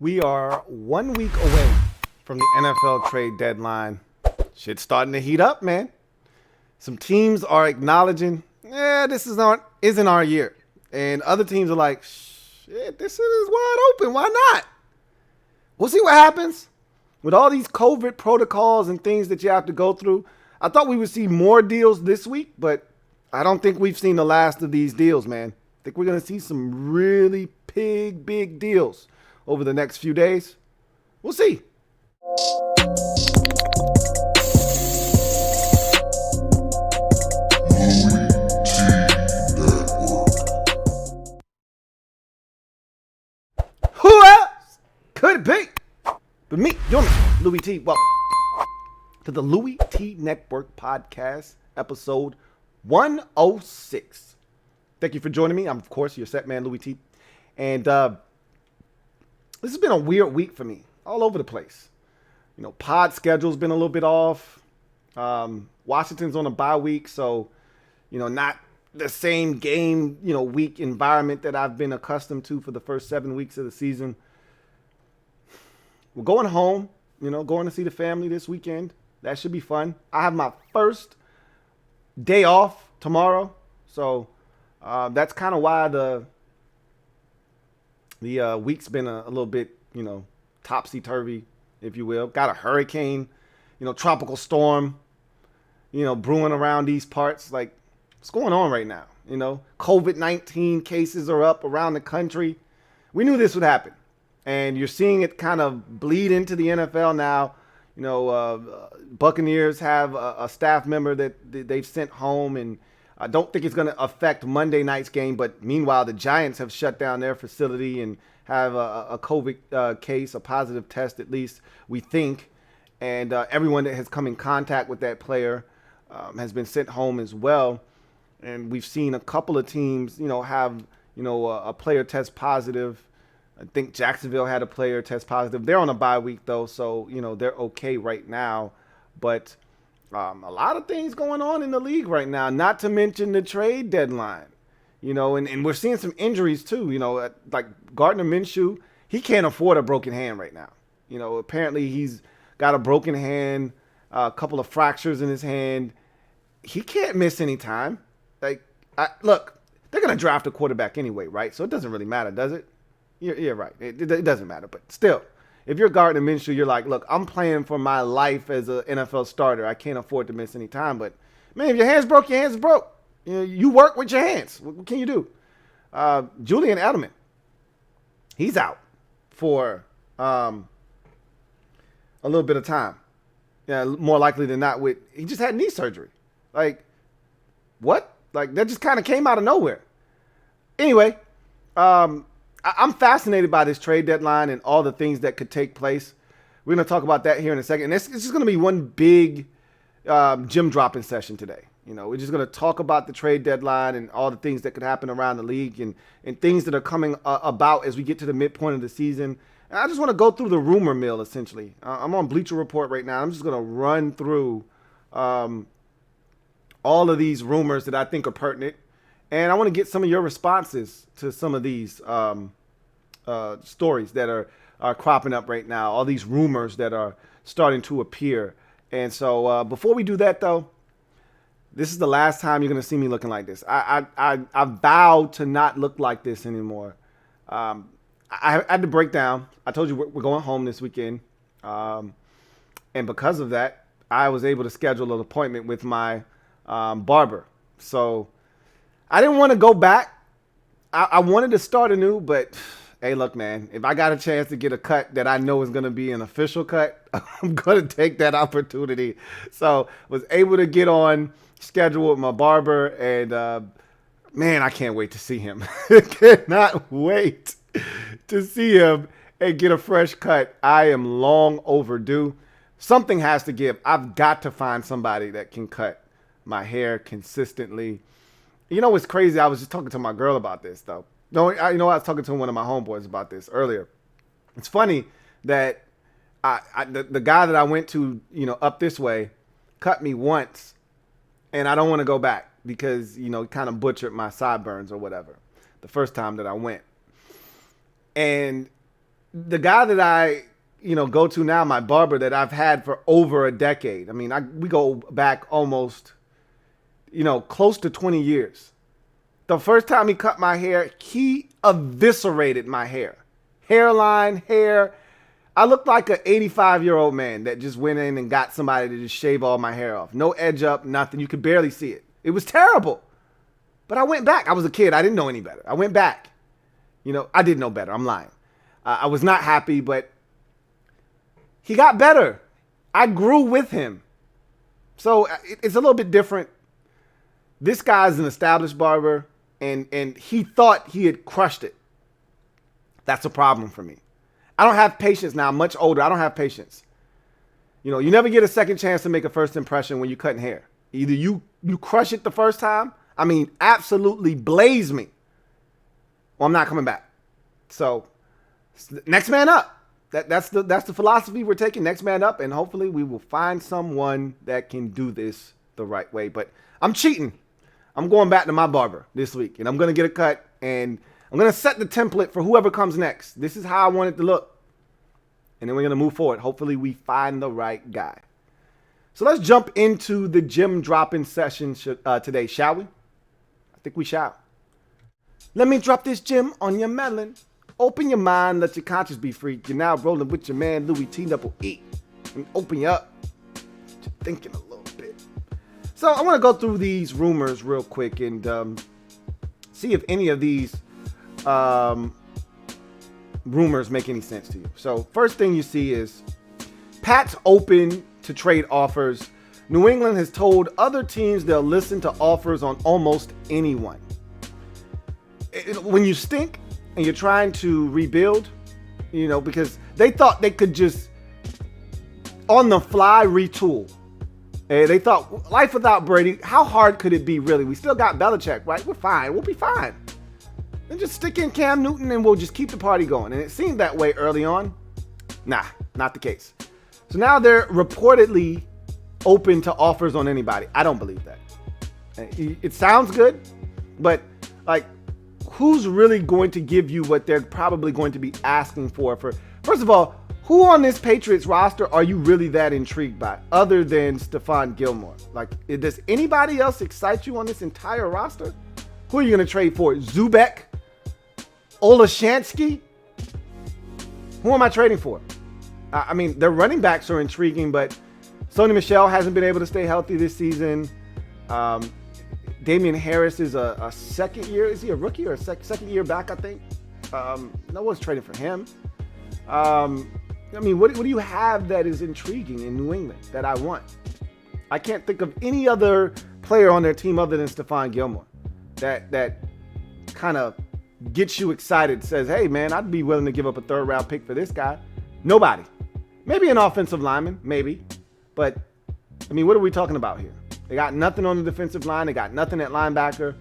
We are 1 week away from the NFL trade deadline. Shit's starting to heat up, man. Some teams are acknowledging, isn't our year. And other teams are like, shit, this is wide open. Why not? We'll see what happens. With all these COVID protocols and things that you have to go through, I thought we would see more deals this week, but I don't think we've seen the last of these deals, man. I think we're going to see some really big deals over the next few days. We'll see. Who else could it be but me, your man, Louie T. Welcome to the Louie T Network podcast, episode 106. Thank you for joining me. I'm, of course, your set man, Louie T. And this has been a weird week for me, all over the place. You know, pod schedule's been a little bit off. Washington's on a bye week, so, not the same game, week environment that I've been accustomed to for the first 7 weeks of the season. We're going home, going to see the family this weekend. That should be fun. I have my first day off tomorrow, so that's kind of why the week's been a little bit, topsy-turvy, if you will. Got a hurricane, tropical storm, brewing around these parts. Like, what's going on right now? COVID-19 cases are up around the country. We knew this would happen. And you're seeing it kind of bleed into the NFL now. Buccaneers have a staff member that they've sent home, and I don't think it's going to affect Monday night's game. But meanwhile, the Giants have shut down their facility and have a COVID case, a positive test at least, we think. And everyone that has come in contact with that player has been sent home as well. And we've seen a couple of teams, have, a player test positive. I think Jacksonville had a player test positive. They're on a bye week, though, so, they're okay right now. But a lot of things going on in the league right now, not to mention the trade deadline. And we're seeing some injuries, too. Like Gardner Minshew, he can't afford a broken hand right now. Apparently he's got a broken hand, a couple of fractures in his hand. He can't miss any time. Look, they're going to draft a quarterback anyway, right? So it doesn't really matter, does it? You're right. It doesn't matter. But still, if you're Gardner Minshew, you're like, look, I'm playing for my life as an NFL starter. I can't afford to miss any time. But, man, if your hand's broke, your hand's broke. You work with your hands. What can you do? Julian Edelman, he's out for a little bit of time. Yeah, more likely than not. He just had knee surgery. Like, what? Like, that just kind of came out of nowhere. Anyway, I'm fascinated by this trade deadline and all the things that could take place. We're going to talk about that here in a second. And it's just going to be one big gym dropping session today. We're just going to talk about the trade deadline and all the things that could happen around the league and things that are coming about as we get to the midpoint of the season. And I just want to go through the rumor mill, essentially. I'm on Bleacher Report right now. I'm just going to run through all of these rumors that I think are pertinent. And I want to get some of your responses to some of these stories that are cropping up right now, all these rumors that are starting to appear. And so before we do that, though, this is the last time you're going to see me looking like this. I vowed to not look like this anymore. I had to break down. I told you we're going home this weekend. And because of that, I was able to schedule an appointment with my barber. So I didn't want to go back. I wanted to start anew, but hey, look, man, if I got a chance to get a cut that I know is going to be an official cut, I'm going to take that opportunity. So was able to get on schedule with my barber, and man, I can't wait to see him. Cannot wait to see him and get a fresh cut. I am long overdue. Something has to give. I've got to find somebody that can cut my hair consistently. What's crazy? I was just talking to my girl about this, though. No, I was talking to one of my homeboys about this earlier. It's funny that the guy that I went to, up this way, cut me once, and I don't want to go back because, he kind of butchered my sideburns or whatever the first time that I went. And the guy that I, go to now, my barber that I've had for over a decade. I mean, we go back almost, close to 20 years. The first time he cut my hair, he eviscerated my hair. Hairline, hair. I looked like an 85-year-old man that just went in and got somebody to just shave all my hair off. No edge up, nothing. You could barely see it. It was terrible. But I went back. I was a kid. I didn't know any better. I went back. I did know better. I'm lying. I was not happy, but he got better. I grew with him. So it's a little bit different. This guy's an established barber, and he thought he had crushed it. That's a problem for me. I don't have patience now. I'm much older. I don't have patience. You never get a second chance to make a first impression when you're cutting hair. Either you crush it the first time, absolutely blaze me, or I'm not coming back. So, next man up. That's the philosophy we're taking. Next man up, and hopefully we will find someone that can do this the right way. But I'm cheating. I'm going back to my barber this week, and I'm going to get a cut, and I'm going to set the template for whoever comes next. This is how I want it to look. And then we're going to move forward. Hopefully we find the right guy. So let's jump into the gym dropping session today, shall we? I think we shall. Let me drop this gem on your melon. Open your mind, let your conscience be free. You're now rolling with your man, LouieTeeNetwork. And open you up. You're thinking a little bit. So I want to go through these rumors real quick and see if any of these rumors make any sense to you. So first thing you see is Pat's open to trade offers. New England has told other teams they'll listen to offers on almost anyone. When you stink and you're trying to rebuild, because they thought they could just on the fly retool. They thought life without Brady, how hard could it be really? We still got Belichick, right? We're fine. We'll be fine. And just stick in Cam Newton and we'll just keep the party going. And it seemed that way early on. Nah, not the case. So now they're reportedly open to offers on anybody. I don't believe that. It sounds good, but who's really going to give you what they're probably going to be asking for? First of all, who on this Patriots roster are you really that intrigued by other than Stephon Gilmore? Does anybody else excite you on this entire roster? Who are you going to trade for? Zubek? Olashansky? Who am I trading for? Their running backs are intriguing, but Sony Michel hasn't been able to stay healthy this season. Damian Harris is a second year. Is he a rookie or a second year back, I think? No one's trading for him. What do you have that is intriguing in New England that I want? I can't think of any other player on their team other than Stephon Gilmore that kind of gets you excited, says, hey, man, I'd be willing to give up a third-round pick for this guy. Nobody. Maybe an offensive lineman, maybe. But, what are we talking about here? They got nothing on the defensive line. They got nothing at linebacker.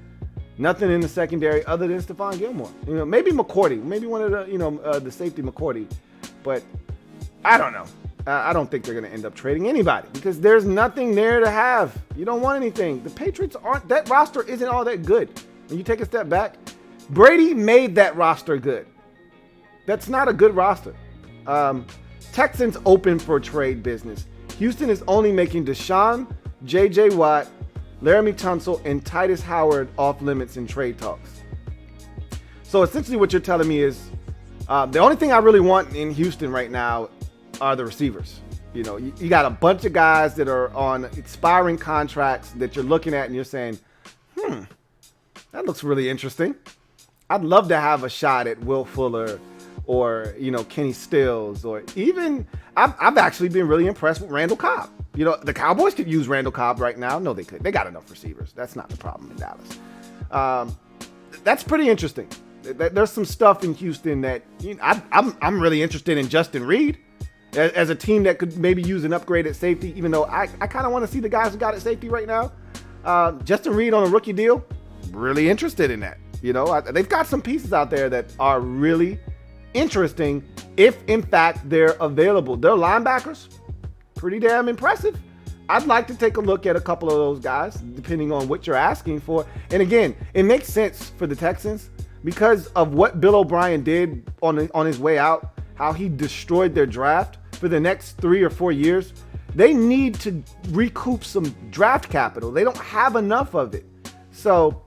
Nothing in the secondary other than Stephon Gilmore. Maybe McCourty. Maybe one of the, the safety McCourty. But I don't know. I don't think they're going to end up trading anybody because there's nothing there to have. You don't want anything. The Patriots that roster isn't all that good. When you take a step back, Brady made that roster good. That's not a good roster. Texans open for trade business. Houston is only making Deshaun, J.J. Watt, Laramie Tunsil, and Titus Howard off limits in trade talks. So essentially what you're telling me is the only thing I really want in Houston right now are the receivers. You got a bunch of guys that are on expiring contracts that you're looking at and you're saying, that looks really interesting. I'd love to have a shot at Will Fuller or, Kenny Stills, or even I've actually been really impressed with Randall Cobb. The Cowboys could use Randall Cobb right now. No, they could. They got enough receivers. That's not the problem in Dallas. That's pretty interesting. There's some stuff in Houston that I'm really interested in Justin Reed as a team that could maybe use an upgrade at safety, even though I kind of want to see the guys who got at safety right now. Justin Reed on a rookie deal, really interested in that. They've got some pieces out there that are really interesting if, in fact, they're available. Their linebackers, pretty damn impressive. I'd like to take a look at a couple of those guys, depending on what you're asking for. And again, it makes sense for the Texans because of what Bill O'Brien did on his way out, how he destroyed their draft for the next 3 or 4 years, they need to recoup some draft capital. They don't have enough of it. So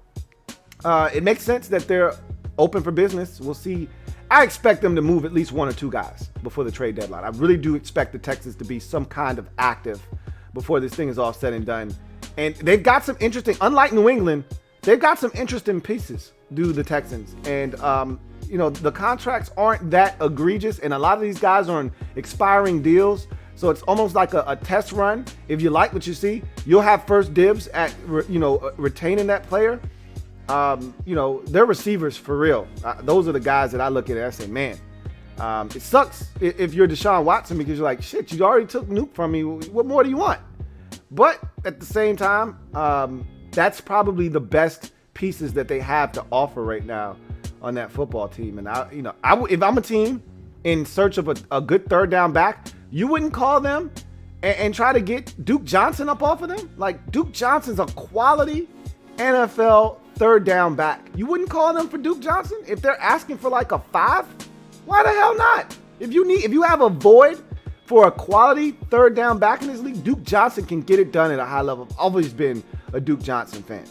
it makes sense that they're open for business. We'll see. I expect them to move at least 1 or 2 guys before the trade deadline. I really do expect the Texans to be some kind of active before this thing is all said and done. And they've got some interesting, unlike New England, they've got some interesting pieces, do the Texans. And, the contracts aren't that egregious. And a lot of these guys are on expiring deals. So it's almost like a test run. If you like what you see, you'll have first dibs at, retaining that player. They're receivers for real. Those are the guys that I look at and I say, man, it sucks if you're Deshaun Watson because you're like, shit, you already took Nuke from me. What more do you want? But at the same time, that's probably the best pieces that they have to offer right now on that football team. And if I'm a team in search of a good third down back, you wouldn't call them and try to get Duke Johnson up off of them. Like, Duke Johnson's a quality NFL third down back. You wouldn't call them for Duke Johnson if they're asking for like a 5? Why the hell not? If you have a void for a quality third down back in this league, Duke Johnson can get it done at a high level. I've always been a Duke Johnson fan.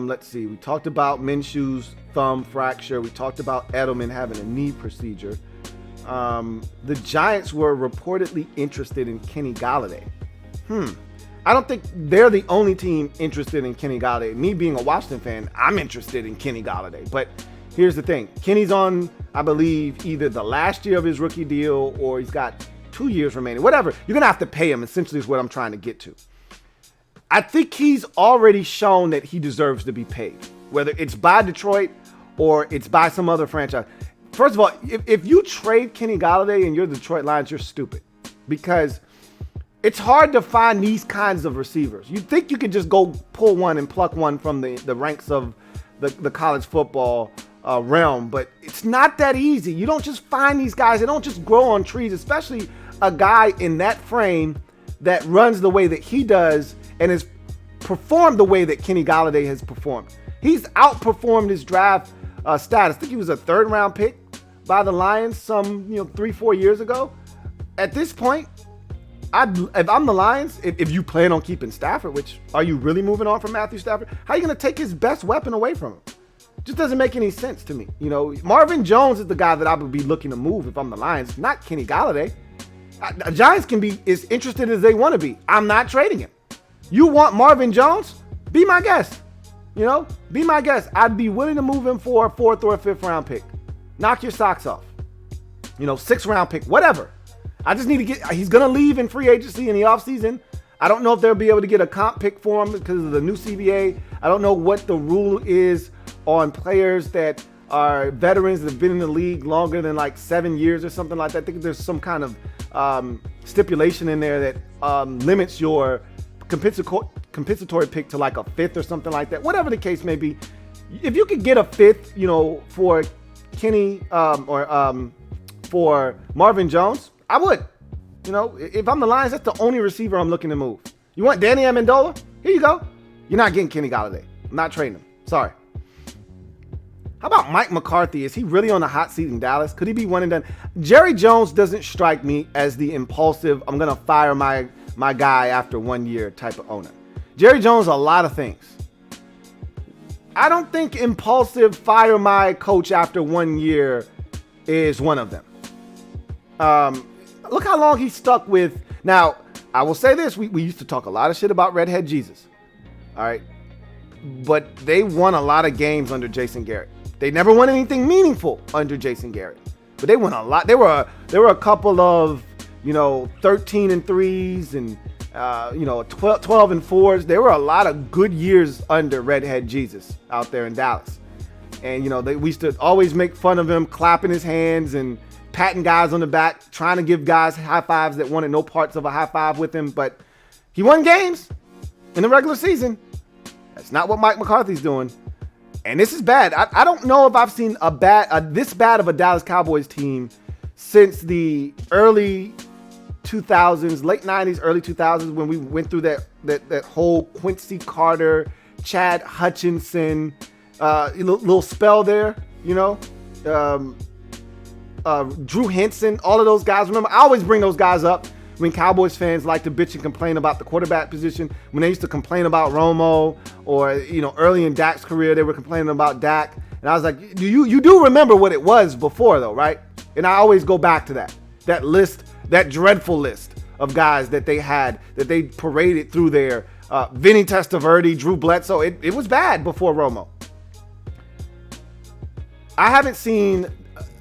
Let's see. We talked about Minshew's thumb fracture. We talked about Edelman having a knee procedure. The Giants were reportedly interested in Kenny Golladay. I don't think they're the only team interested in Kenny Golladay. Me being a Washington fan, I'm interested in Kenny Golladay. But here's the thing. Kenny's on, I believe, either the last year of his rookie deal or he's got 2 years remaining. Whatever. You're going to have to pay him, essentially, is what I'm trying to get to. I think he's already shown that he deserves to be paid, whether it's by Detroit or it's by some other franchise. First of all, if you trade Kenny Golladay and you're the Detroit Lions, you're stupid because it's hard to find these kinds of receivers. You'd think you could just go pull one and pluck one from the ranks of the college football realm, but it's not that easy. You don't just find these guys. They don't just grow on trees, especially a guy in that frame that runs the way that he does and has performed the way that Kenny Golladay has performed. He's outperformed his draft status. I think he was a 3rd round pick by the Lions some 3-4 years ago. At this point, if I'm the Lions, if you plan on keeping Stafford, which are you really moving on from Matthew Stafford? How are you going to take his best weapon away from him? Just doesn't make any sense to me. Marvin Jones is the guy that I would be looking to move if I'm the Lions, not Kenny Golladay. The Giants can be as interested as they want to be. I'm not trading him. You want Marvin Jones? Be my guest. Be my guest. I'd be willing to move him for a 4th or a 5th round pick. Knock your socks off. 6th round pick, whatever. I just need to he's going to leave in free agency in the offseason. I don't know if they'll be able to get a comp pick for him because of the new CBA. I don't know what the rule is on players that are veterans that have been in the league longer than like 7 years or something like that. I think there's some kind of stipulation in there that limits your compensatory pick to like a 5th or something like that. Whatever the case may be, if you could get a 5th, for Kenny or for Marvin Jones, I would. If I'm the Lions, that's the only receiver I'm looking to move. You want Danny Amendola? Here you go. You're not getting Kenny Golladay. I'm not trading him. Sorry. How about Mike McCarthy? Is he really on the hot seat in Dallas? Could he be one and done? Jerry Jones doesn't strike me as the impulsive, I'm going to fire my guy after 1 year type of owner. Jerry Jones, a lot of things. I don't think impulsive fire my coach after 1 year is one of them. Look how long he stuck with. Now, I will say this. We used to talk a lot of shit about Redhead Jesus. All right. But they won a lot of games under Jason Garrett. They never won anything meaningful under Jason Garrett. But they won a lot. There were a couple of, 13 and 3s and 12 and 4s. There were a lot of good years under Redhead Jesus out there in Dallas. And, we used to always make fun of him, clapping his hands and patting guys on the back, trying to give guys high fives that wanted no parts of a high five with him. But he won games in the regular season. That's not what Mike McCarthy's doing. And this is bad. I don't know if I've seen this bad of a Dallas Cowboys team since the early 2000s, late 90s, early 2000s, when we went through that whole Quincy Carter, Chad Hutchinson little spell there, Drew Henson, all of those guys. Remember, I always bring those guys up when Cowboys fans like to bitch and complain about the quarterback position. When they used to complain about Romo, or early in Dak's career, they were complaining about Dak. And I was like, you do remember what it was before, though, right? And I always go back to that list, that dreadful list of guys that they had, that they paraded through there. Vinny Testaverde, Drew Bledsoe. It was bad before Romo. I haven't seen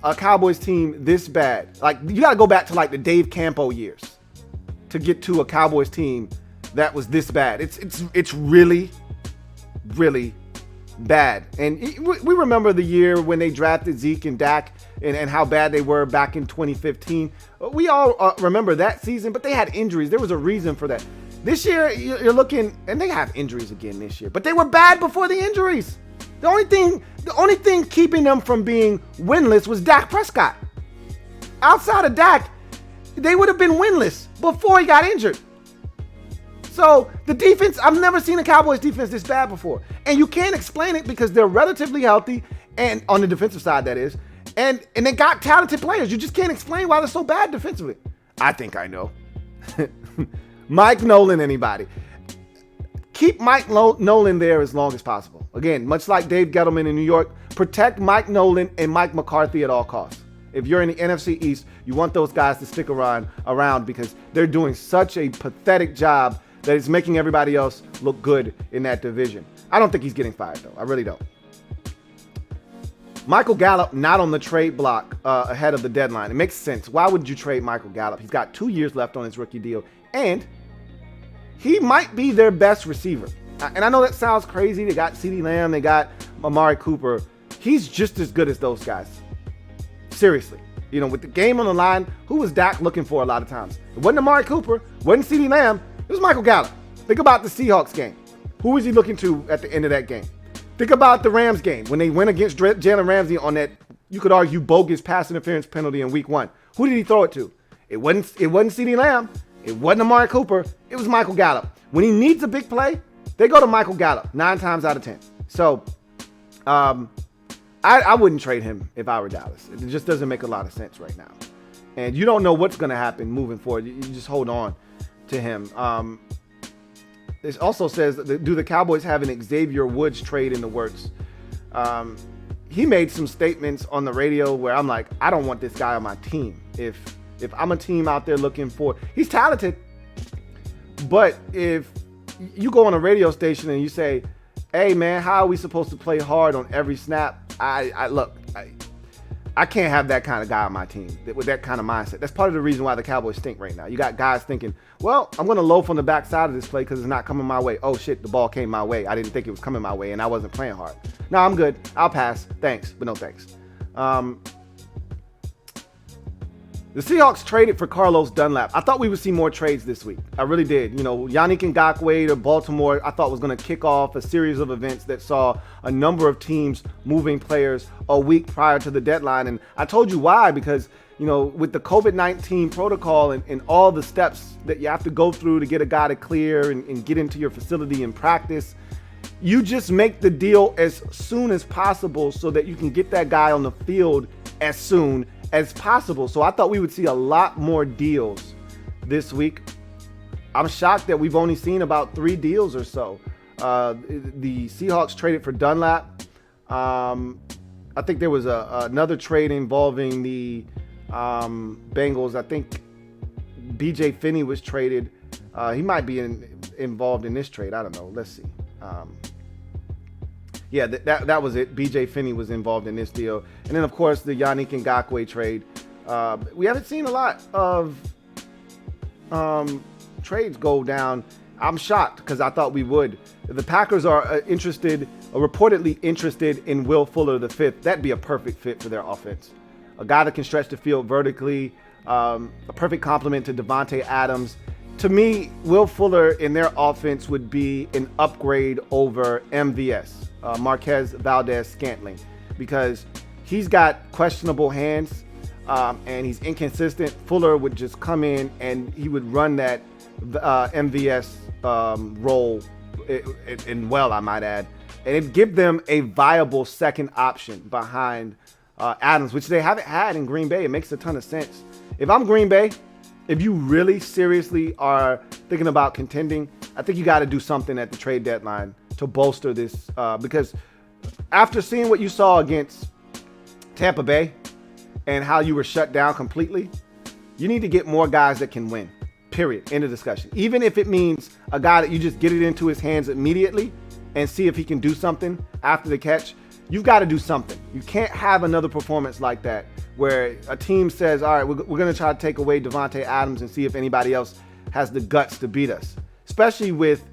a Cowboys team this bad. Like, you got to go back to like the Dave Campo years to get to a Cowboys team that was this bad. It's really, really bad. And we remember the year when they drafted Zeke and Dak and how bad they were back in 2015. We all remember that season, but they had injuries. There was a reason for that. This year, you're looking, and they have injuries again this year, but they were bad before the injuries. The only thing keeping them from being winless was Dak Prescott. Outside of Dak, they would have been winless before he got injured. So the defense, I've never seen a Cowboys defense this bad before. And you can't explain it because they're relatively healthy, and on the defensive side, that is. And they got talented players. You just can't explain why they're so bad defensively. I think I know. Mike Nolan, anybody. Keep Mike Nolan there as long as possible. Again, much like Dave Gettleman in New York, protect Mike Nolan and Mike McCarthy at all costs. If you're in the NFC East, you want those guys to stick around because they're doing such a pathetic job that it's making everybody else look good in that division. I don't think he's getting fired, though. I really don't. Michael Gallup not on the trade block ahead of the deadline. It makes sense. Why would you trade Michael Gallup? He's got 2 years left on his rookie deal, and he might be their best receiver. And I know that sounds crazy. They got CeeDee Lamb. They got Amari Cooper. He's just as good as those guys. Seriously. With the game on the line, who was Dak looking for a lot of times? It wasn't Amari Cooper. It wasn't CeeDee Lamb. It was Michael Gallup. Think about the Seahawks game. Who was he looking to at the end of that game? Think about the Rams game when they went against Jalen Ramsey on that, you could argue, bogus pass interference penalty in week 1. Who did he throw it to? It wasn't CeeDee Lamb. It wasn't Amari Cooper. It was Michael Gallup. When he needs a big play, they go to Michael Gallup 9 times out of 10. So I wouldn't trade him if I were Dallas. It just doesn't make a lot of sense right now. And you don't know what's going to happen moving forward. You just hold on to him. This also says, do the Cowboys have an Xavier Woods trade in the works? He made some statements on the radio where I'm like, I don't want this guy on my team. If I'm a team out there looking for, he's talented, but if you go on a radio station and you say, hey man, how are we supposed to play hard on every snap? I can't have that kind of guy on my team with that kind of mindset. That's part of the reason why the Cowboys stink right now. You got guys thinking, well, I'm going to loaf on the backside of this play because it's not coming my way. Oh shit, the ball came my way. I didn't think it was coming my way and I wasn't playing hard. No, I'm good. I'll pass. Thanks, but no thanks. The Seahawks traded for Carlos Dunlap. I thought we would see more trades this week. I really did. Yannick Ngakoue to Baltimore, I thought was going to kick off a series of events that saw a number of teams moving players a week prior to the deadline. And I told you why, because, with the COVID-19 protocol and all the steps that you have to go through to get a guy to clear and get into your facility and practice, you just make the deal as soon as possible so that you can get that guy on the field as soon as possible. So I thought we would see a lot more deals this week. I'm shocked that we've only seen about 3 deals or so. The Seahawks traded for Dunlap. I think there was another trade involving the Bengals. I think BJ Finney was traded. He might be involved in this trade. I don't know. Let's see. Yeah, that was it. BJ Finney was involved in this deal. And then, of course, the Yannick Ngakoue trade. We haven't seen a lot of trades go down. I'm shocked because I thought we would. The Packers are reportedly interested in Will Fuller V. That'd be a perfect fit for their offense. A guy that can stretch the field vertically, a perfect complement to Devontae Adams. To me, Will Fuller in their offense would be an upgrade over MVS. Marquez Valdez-Scantling, because he's got questionable hands and he's inconsistent. Fuller would just come in and he would run that MVS role and well, I might add, and it'd give them a viable second option behind Adams, which they haven't had in Green Bay. It makes a ton of sense. If I'm Green Bay, if you really seriously are thinking about contending, I think you got to do something at the trade deadline to bolster this, because after seeing what you saw against Tampa Bay and how you were shut down completely, you need to get more guys that can win, period. End of discussion. Even if it means a guy that you just get it into his hands immediately and see if he can do something after the catch, you've got to do something. You can't have another performance like that where a team says, all right, we're going to try to take away Davante Adams and see if anybody else has the guts to beat us, especially with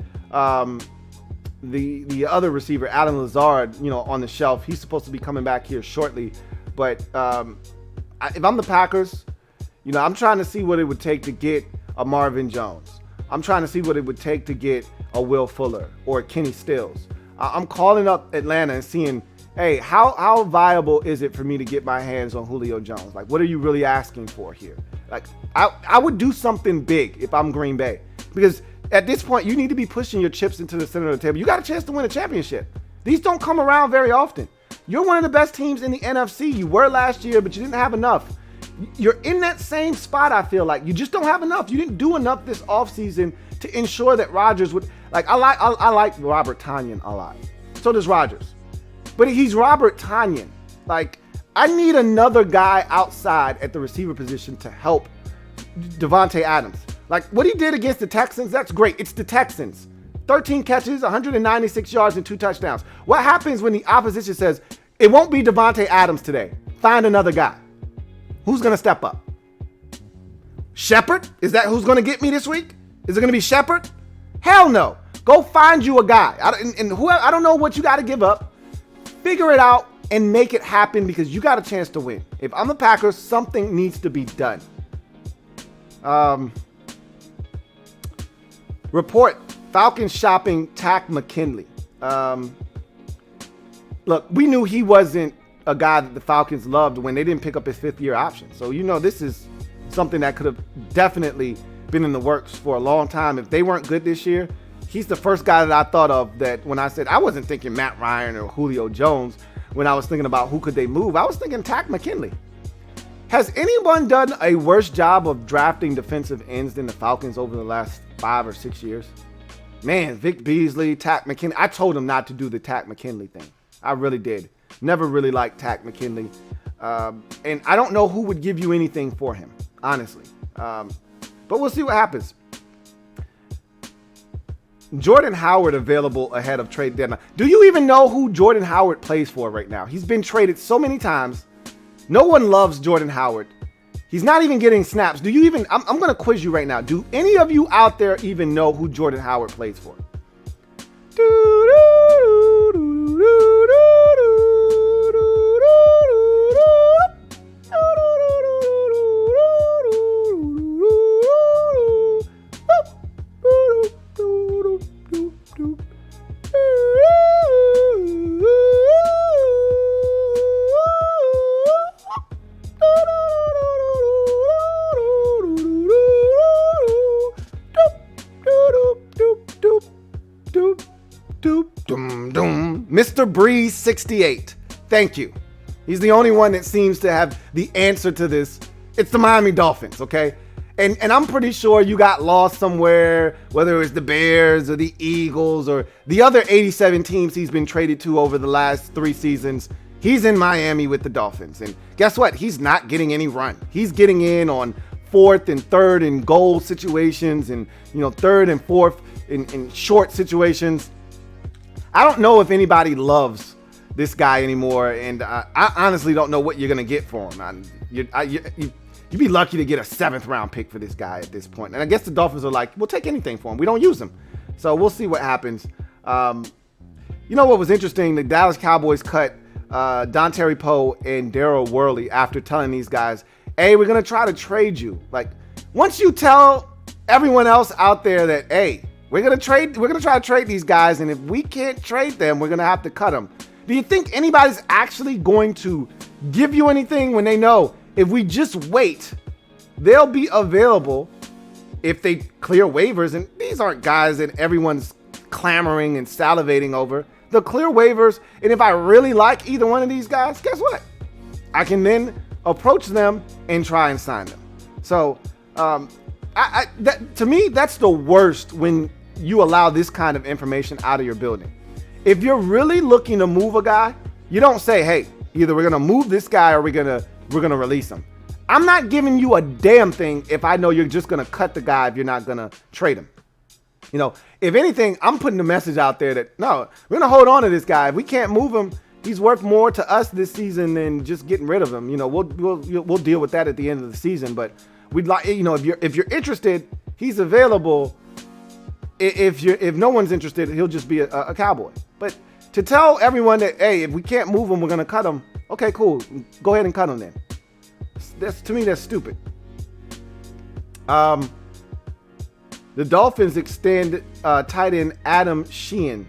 the other receiver, Alan Lazard, on the shelf. He's supposed to be coming back here shortly. But if I'm the Packers, I'm trying to see what it would take to get a Marvin Jones. I'm trying to see what it would take to get a Will Fuller or Kenny Stills. I'm calling up Atlanta and seeing, hey, how viable is it for me to get my hands on Julio Jones? Like, what are you really asking for here? Like, I would do something big if I'm Green Bay, because at this point, you need to be pushing your chips into the center of the table. You got a chance to win a championship. These don't come around very often. You're one of the best teams in the NFC. You were last year, but you didn't have enough. You're in that same spot, I feel like. You just don't have enough. You didn't do enough this offseason to ensure that Rodgers would, like, I like Robert Tonyan a lot. So does Rodgers. But he's Robert Tonyan. Like, I need another guy outside at the receiver position to help Davante Adams. Like, what he did against the Texans, that's great. It's the Texans. 13 catches, 196 yards, and 2 touchdowns. What happens when the opposition says, it won't be Davante Adams today? Find another guy. Who's going to step up? Shepard? Is that who's going to get me this week? Is it going to be Shepard? Hell no. Go find you a guy. I don't know what you got to give up. Figure it out and make it happen, because you got a chance to win. If I'm the Packers, something needs to be done. Report, Falcons shopping Takk McKinley. Look, we knew he wasn't a guy that the Falcons loved when they didn't pick up his 5th-year option. So, this is something that could have definitely been in the works for a long time. If they weren't good this year, he's the first guy that I thought of that when I said I wasn't thinking Matt Ryan or Julio Jones when I was thinking about who could they move. I was thinking Takk McKinley. Has anyone done a worse job of drafting defensive ends than the Falcons over the last 5 or 6 years? Man, Vic Beasley, Takk McKinley. I told him not to do the Takk McKinley thing. I really did. Never really liked Takk McKinley. And I don't know who would give you anything for him, honestly. But we'll see what happens. Jordan Howard available ahead of trade deadline. Do you even know who Jordan Howard plays for right now? He's been traded so many times. No one loves Jordan Howard. He's not even getting snaps. Do you even, I'm going to quiz you right now. Do any of you out there even know who Jordan Howard plays for? Mr. Breeze 68. Thank you. He's the only one that seems to have the answer to this. It's the Miami Dolphins, okay? And I'm pretty sure you got lost somewhere, whether it was the Bears or the Eagles or the other 87 teams he's been traded to over the last 3 seasons. He's in Miami with the Dolphins. And guess what? He's not getting any run. He's getting in on 4th and 3rd and goal situations and, 3rd and 4th in short situations. I don't know if anybody loves this guy anymore, and I honestly don't know what you're going to get for him. You'd be lucky to get a 7th round pick for this guy at this point. And I guess the Dolphins are like, we'll take anything for him. We don't use him. So we'll see what happens. What was interesting? The Dallas Cowboys cut Dontari Poe and Daryl Worley after telling these guys, hey, we're going to try to trade you. Like, once you tell everyone else out there that, hey, we're going to try to trade these guys, and if we can't trade them, we're going to have to cut them. Do you think anybody's actually going to give you anything when they know if we just wait, they'll be available if they clear waivers? And these aren't guys that everyone's clamoring and salivating over. They'll clear waivers, and if I really like either one of these guys, guess what? I can then approach them and try and sign them. So to me, that's the worst when you allow this kind of information out of your building. If you're really looking to move a guy, you don't say, hey, either we're gonna move this guy or we're gonna release him. I'm not giving you a damn thing if I know you're just gonna cut the guy if you're not gonna trade him. You know, if anything, I'm putting the message out there that no, we're gonna hold on to this guy. If we can't move him, he's worth more to us this season than just getting rid of him. You know, we'll deal with that at the end of the season. But we'd like, you know, if you're interested, he's available. If no one's interested, he'll just be a Cowboy. But to tell everyone that, hey, if we can't move him, we're gonna cut him. Okay, cool. Go ahead and cut him then. To me, that's stupid. The Dolphins extend tight end Adam Shaheen,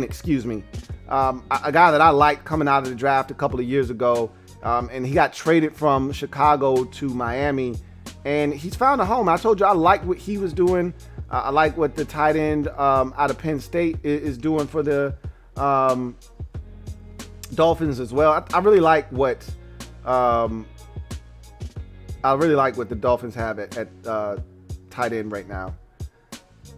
excuse me, a guy that I liked coming out of the draft a couple of years ago, and he got traded from Chicago to Miami, and he's found a home. I told you I liked what he was doing. I like what the tight end out of Penn State is doing for the Dolphins as well. I really like what the Dolphins have at tight end right now.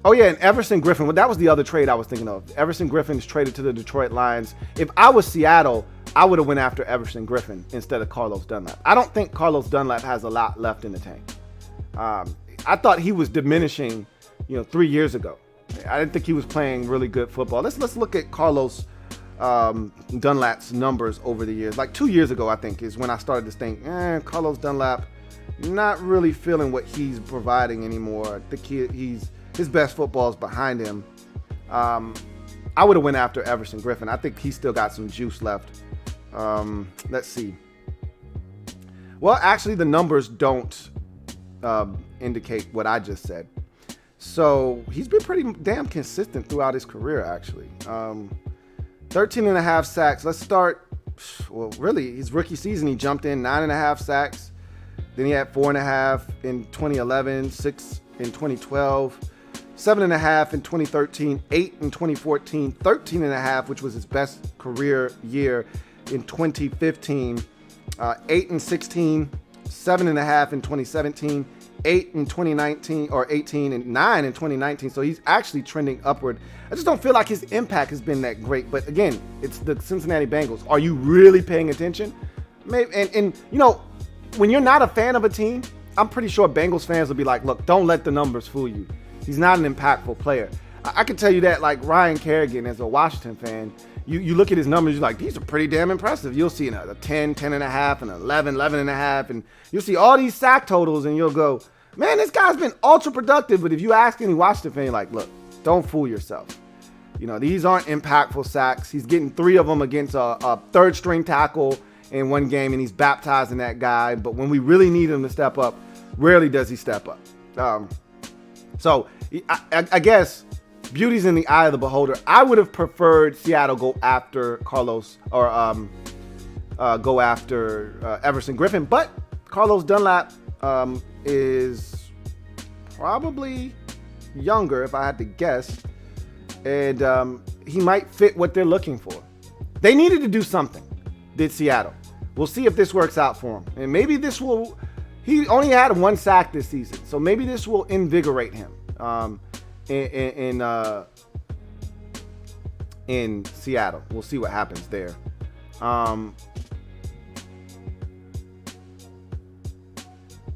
Oh yeah, and Everson Griffin. Well, that was the other trade I was thinking of. Everson Griffin is traded to the Detroit Lions. If I was Seattle, I would have went after Everson Griffin instead of Carlos Dunlap. I don't think Carlos Dunlap has a lot left in the tank. I thought he was diminishing, 3 years ago. I didn't think he was playing really good football. Let's look at Carlos Dunlap's numbers over the years. Like 2 years ago, I think, is when I started to think, Carlos Dunlap, not really feeling what he's providing anymore. I think his best football is behind him. I would have went after Everson Griffin. I think he's still got some juice left. Let's see. Well, actually, the numbers don't indicate what I just said. So he's been pretty damn consistent throughout his career, actually. 13 and a half sacks. Let's start. Well, really, his rookie season, he jumped in 9.5 sacks. Then he had 4.5 in 2011, 6 in 2012, 7.5 in 2013, 8 in 2014, 13.5, which was his best career year in 2015, 8 in 16, 7.5 in 2017, 8 in 2019, or 18 and 9 in 2019. So he's actually trending upward. I just don't feel like his impact has been that great. But again, it's the Cincinnati Bengals. Are you really paying attention? Maybe, and when you're not a fan of a team, I'm pretty sure Bengals fans will be like, look, don't let the numbers fool you. He's not an impactful player. I can tell you that, like Ryan Kerrigan, as a Washington fan, you look at his numbers, you're like, these are pretty damn impressive. You'll see a 10, 10.5, and 11, 11.5, and you'll see all these sack totals, and you'll go, man, this guy's been ultra productive. But if you ask any Washington fan, you're like, look, don't fool yourself. These aren't impactful sacks. He's getting 3 of them against a third string tackle in one game, and he's baptizing that guy. But when we really need him to step up, rarely does he step up. So I guess beauty's in the eye of the beholder. I would have preferred Seattle go after Carlos or go after Everson Griffin, but Carlos Dunlap is probably younger, if I had to guess, and he might fit what they're looking for. They needed to do something, did Seattle. We'll see if this works out for him, and maybe this will. He only had 1 sack this season, so maybe this will invigorate him in Seattle. We'll see what happens there.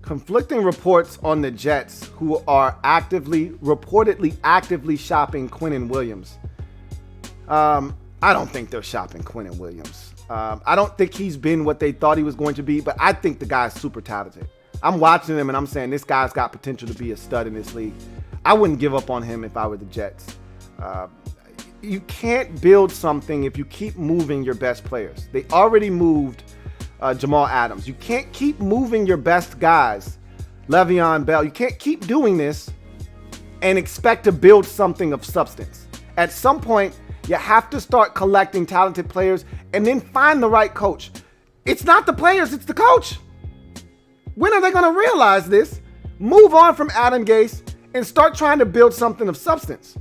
Conflicting reports on the Jets, who are reportedly actively shopping Quinnen Williams. I don't think they're shopping Quinnen Williams. I don't think he's been what they thought he was going to be, but I think the guy's super talented. I'm watching him and I'm saying this guy's got potential to be a stud in this league. I wouldn't give up on him if I were the Jets. You can't build something if you keep moving your best players. They already moved Jamal Adams. You can't keep moving your best guys. Le'Veon Bell. You can't keep doing this and expect to build something of substance. At some point, you have to start collecting talented players and then find the right coach. It's not the players, it's the coach. When are they going to realize this? Move on from Adam Gase and start trying to build something of substance.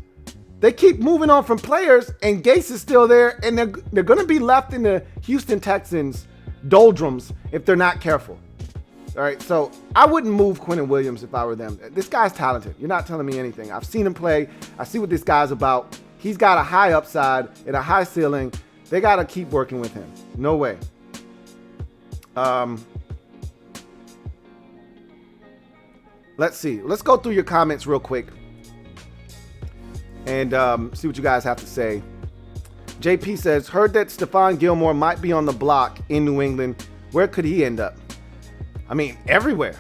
They keep moving on from players, and Gase is still there, and they're going to be left in the Houston Texans doldrums if they're not careful. All right, so I wouldn't move Quentin Williams if I were them. This guy's talented. You're not telling me anything. I've seen him play. I see what this guy's about. He's got a high upside and a high ceiling. They got to keep working with him. No way. Let's see. Let's go through your comments real quick and see what you guys have to say. JP says, heard that Stephon Gilmore might be on the block in New England. Where could he end up? I mean, everywhere.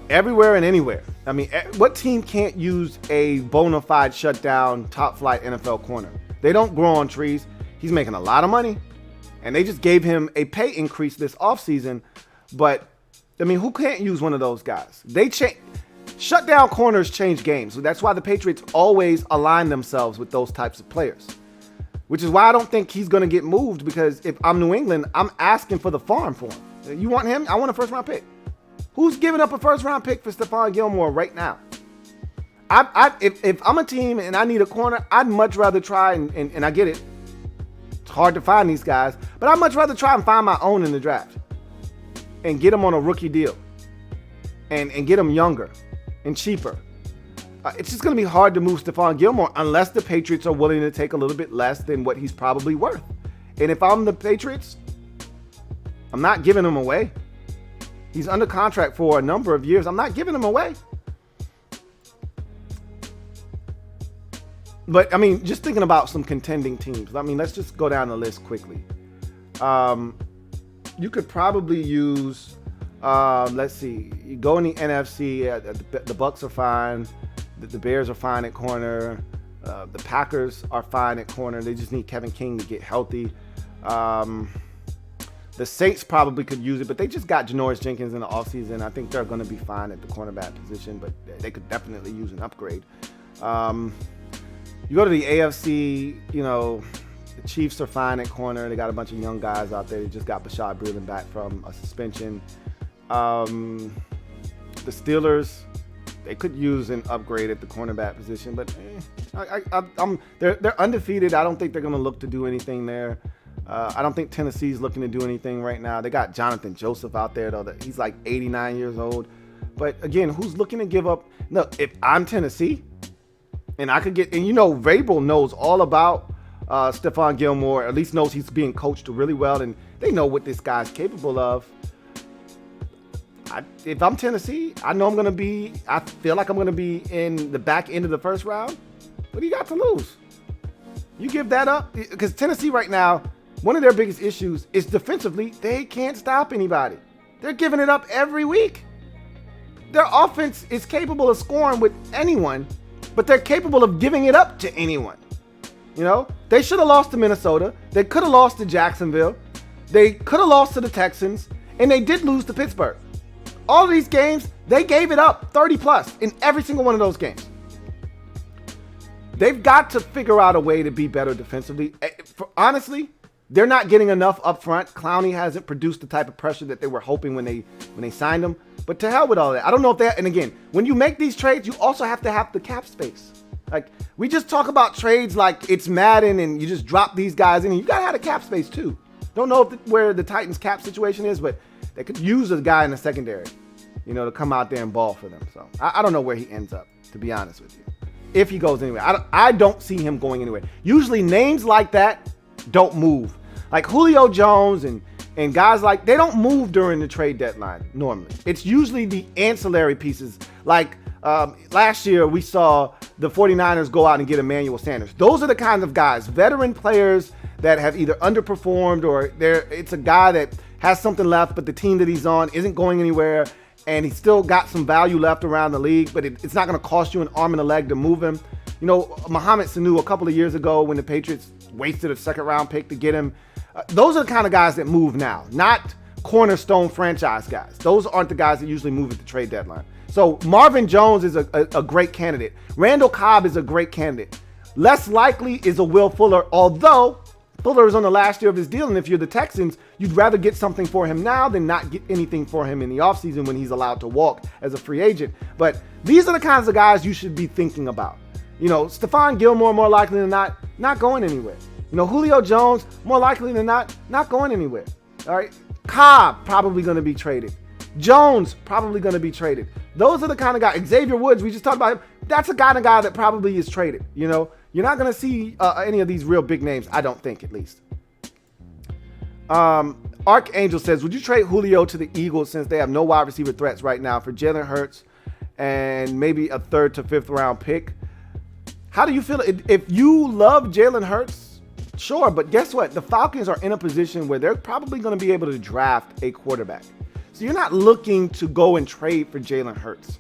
Everywhere and anywhere. I mean, what team can't use a bona fide shutdown top flight NFL corner? They don't grow on trees. He's making a lot of money. And they just gave him a pay increase this offseason. But, I mean, who can't use one of those guys? Shutdown corners change games. So that's why the Patriots always align themselves with those types of players. Which is why I don't think he's going to get moved, because if I'm New England, I'm asking for the farm for him. You want him? I want a first round pick. Who's giving up a first round pick for Stephon Gilmore right now? If I'm a team and I need a corner, I'd much rather try and I get it. It's hard to find these guys, but I'd much rather try and find my own in the draft and get them on a rookie deal and get them younger and cheaper. It's just going to be hard to move Stephon Gilmore unless the Patriots are willing to take a little bit less than what he's probably worth. And if I'm the Patriots, I'm not giving him away. He's under contract for a number of years. I'm not giving him away. But, I mean, just thinking about some contending teams. I mean, let's just go down the list quickly. You could probably use, let's see, you go in the NFC, the Bucs are fine. The Bears are fine at corner. The Packers are fine at corner. They just need Kevin King to get healthy. The Saints probably could use it, but they just got Janoris Jenkins in the offseason. I think they're going to be fine at the cornerback position, but they could definitely use an upgrade. You go to the AFC, the Chiefs are fine at corner. They got a bunch of young guys out there. They just got Bashaud Breeland back from a suspension. The Steelers, they could use an upgrade at the cornerback position, but they're undefeated. I don't think they're going to look to do anything there. I don't think Tennessee's looking to do anything right now. They got Jonathan Joseph out there, though. He's like 89 years old. But again, who's looking to give up? Look, if I'm Tennessee, and I could get, and Vrabel knows all about Stephon Gilmore, at least knows he's being coached really well, and they know what this guy's capable of. If I'm Tennessee, I feel like I'm going to be in the back end of the first round. What do you got to lose? You give that up? Because Tennessee right now, one of their biggest issues is defensively, they can't stop anybody. They're giving it up every week. Their offense is capable of scoring with anyone, but they're capable of giving it up to anyone. They should have lost to Minnesota. They could have lost to Jacksonville. They could have lost to the Texans, and they did lose to Pittsburgh. All of these games, they gave it up 30 plus in every single one of those games. They've got to figure out a way to be better defensively. Honestly, they're not getting enough up front. Clowney hasn't produced the type of pressure that they were hoping when they signed him. But to hell with all that. I don't know if that, and again, when you make these trades, you also have to have the cap space. Like, we just talk about trades like it's Madden and you just drop these guys in, and you got to have the cap space too. Don't know where the Titans cap situation is, but they could use a guy in the secondary, to come out there and ball for them. So I don't know where he ends up, to be honest with you. If he goes anywhere. I don't see him going anywhere. Usually names like that don't move. Like Julio Jones and guys like, they don't move during the trade deadline normally. It's usually the ancillary pieces. Like last year we saw the 49ers go out and get Emmanuel Sanders. Those are the kinds of guys, veteran players that have either underperformed or it's a guy that has something left, but the team that he's on isn't going anywhere, and he's still got some value left around the league, but it's not going to cost you an arm and a leg to move him. Mohamed Sanu a couple of years ago when the Patriots wasted a second-round pick to get him. Those are the kind of guys that move now, not cornerstone franchise guys. Those aren't the guys that usually move at the trade deadline. So Marvin Jones is a great candidate. Randall Cobb is a great candidate. Less likely is a Will Fuller, although Fuller is on the last year of his deal, and if you're the Texans, you'd rather get something for him now than not get anything for him in the offseason when he's allowed to walk as a free agent. But these are the kinds of guys you should be thinking about. Stephon Gilmore, more likely than not going anywhere. Julio Jones, more likely than not going anywhere. All right. Cobb probably going to be traded. Jones probably going to be traded. Those are the kind of guys. Xavier Woods, we just talked about him. That's a kind of guy that probably is traded. You know, you're not going to see any of these real big names, I don't think, at least. Archangel says, would you trade Julio to the Eagles since they have no wide receiver threats right now for Jalen Hurts and maybe a 3rd to 5th round pick? How do you feel? If you love Jalen Hurts, sure, but guess what? The Falcons are in a position where they're probably going to be able to draft a quarterback. So you're not looking to go and trade for Jalen Hurts.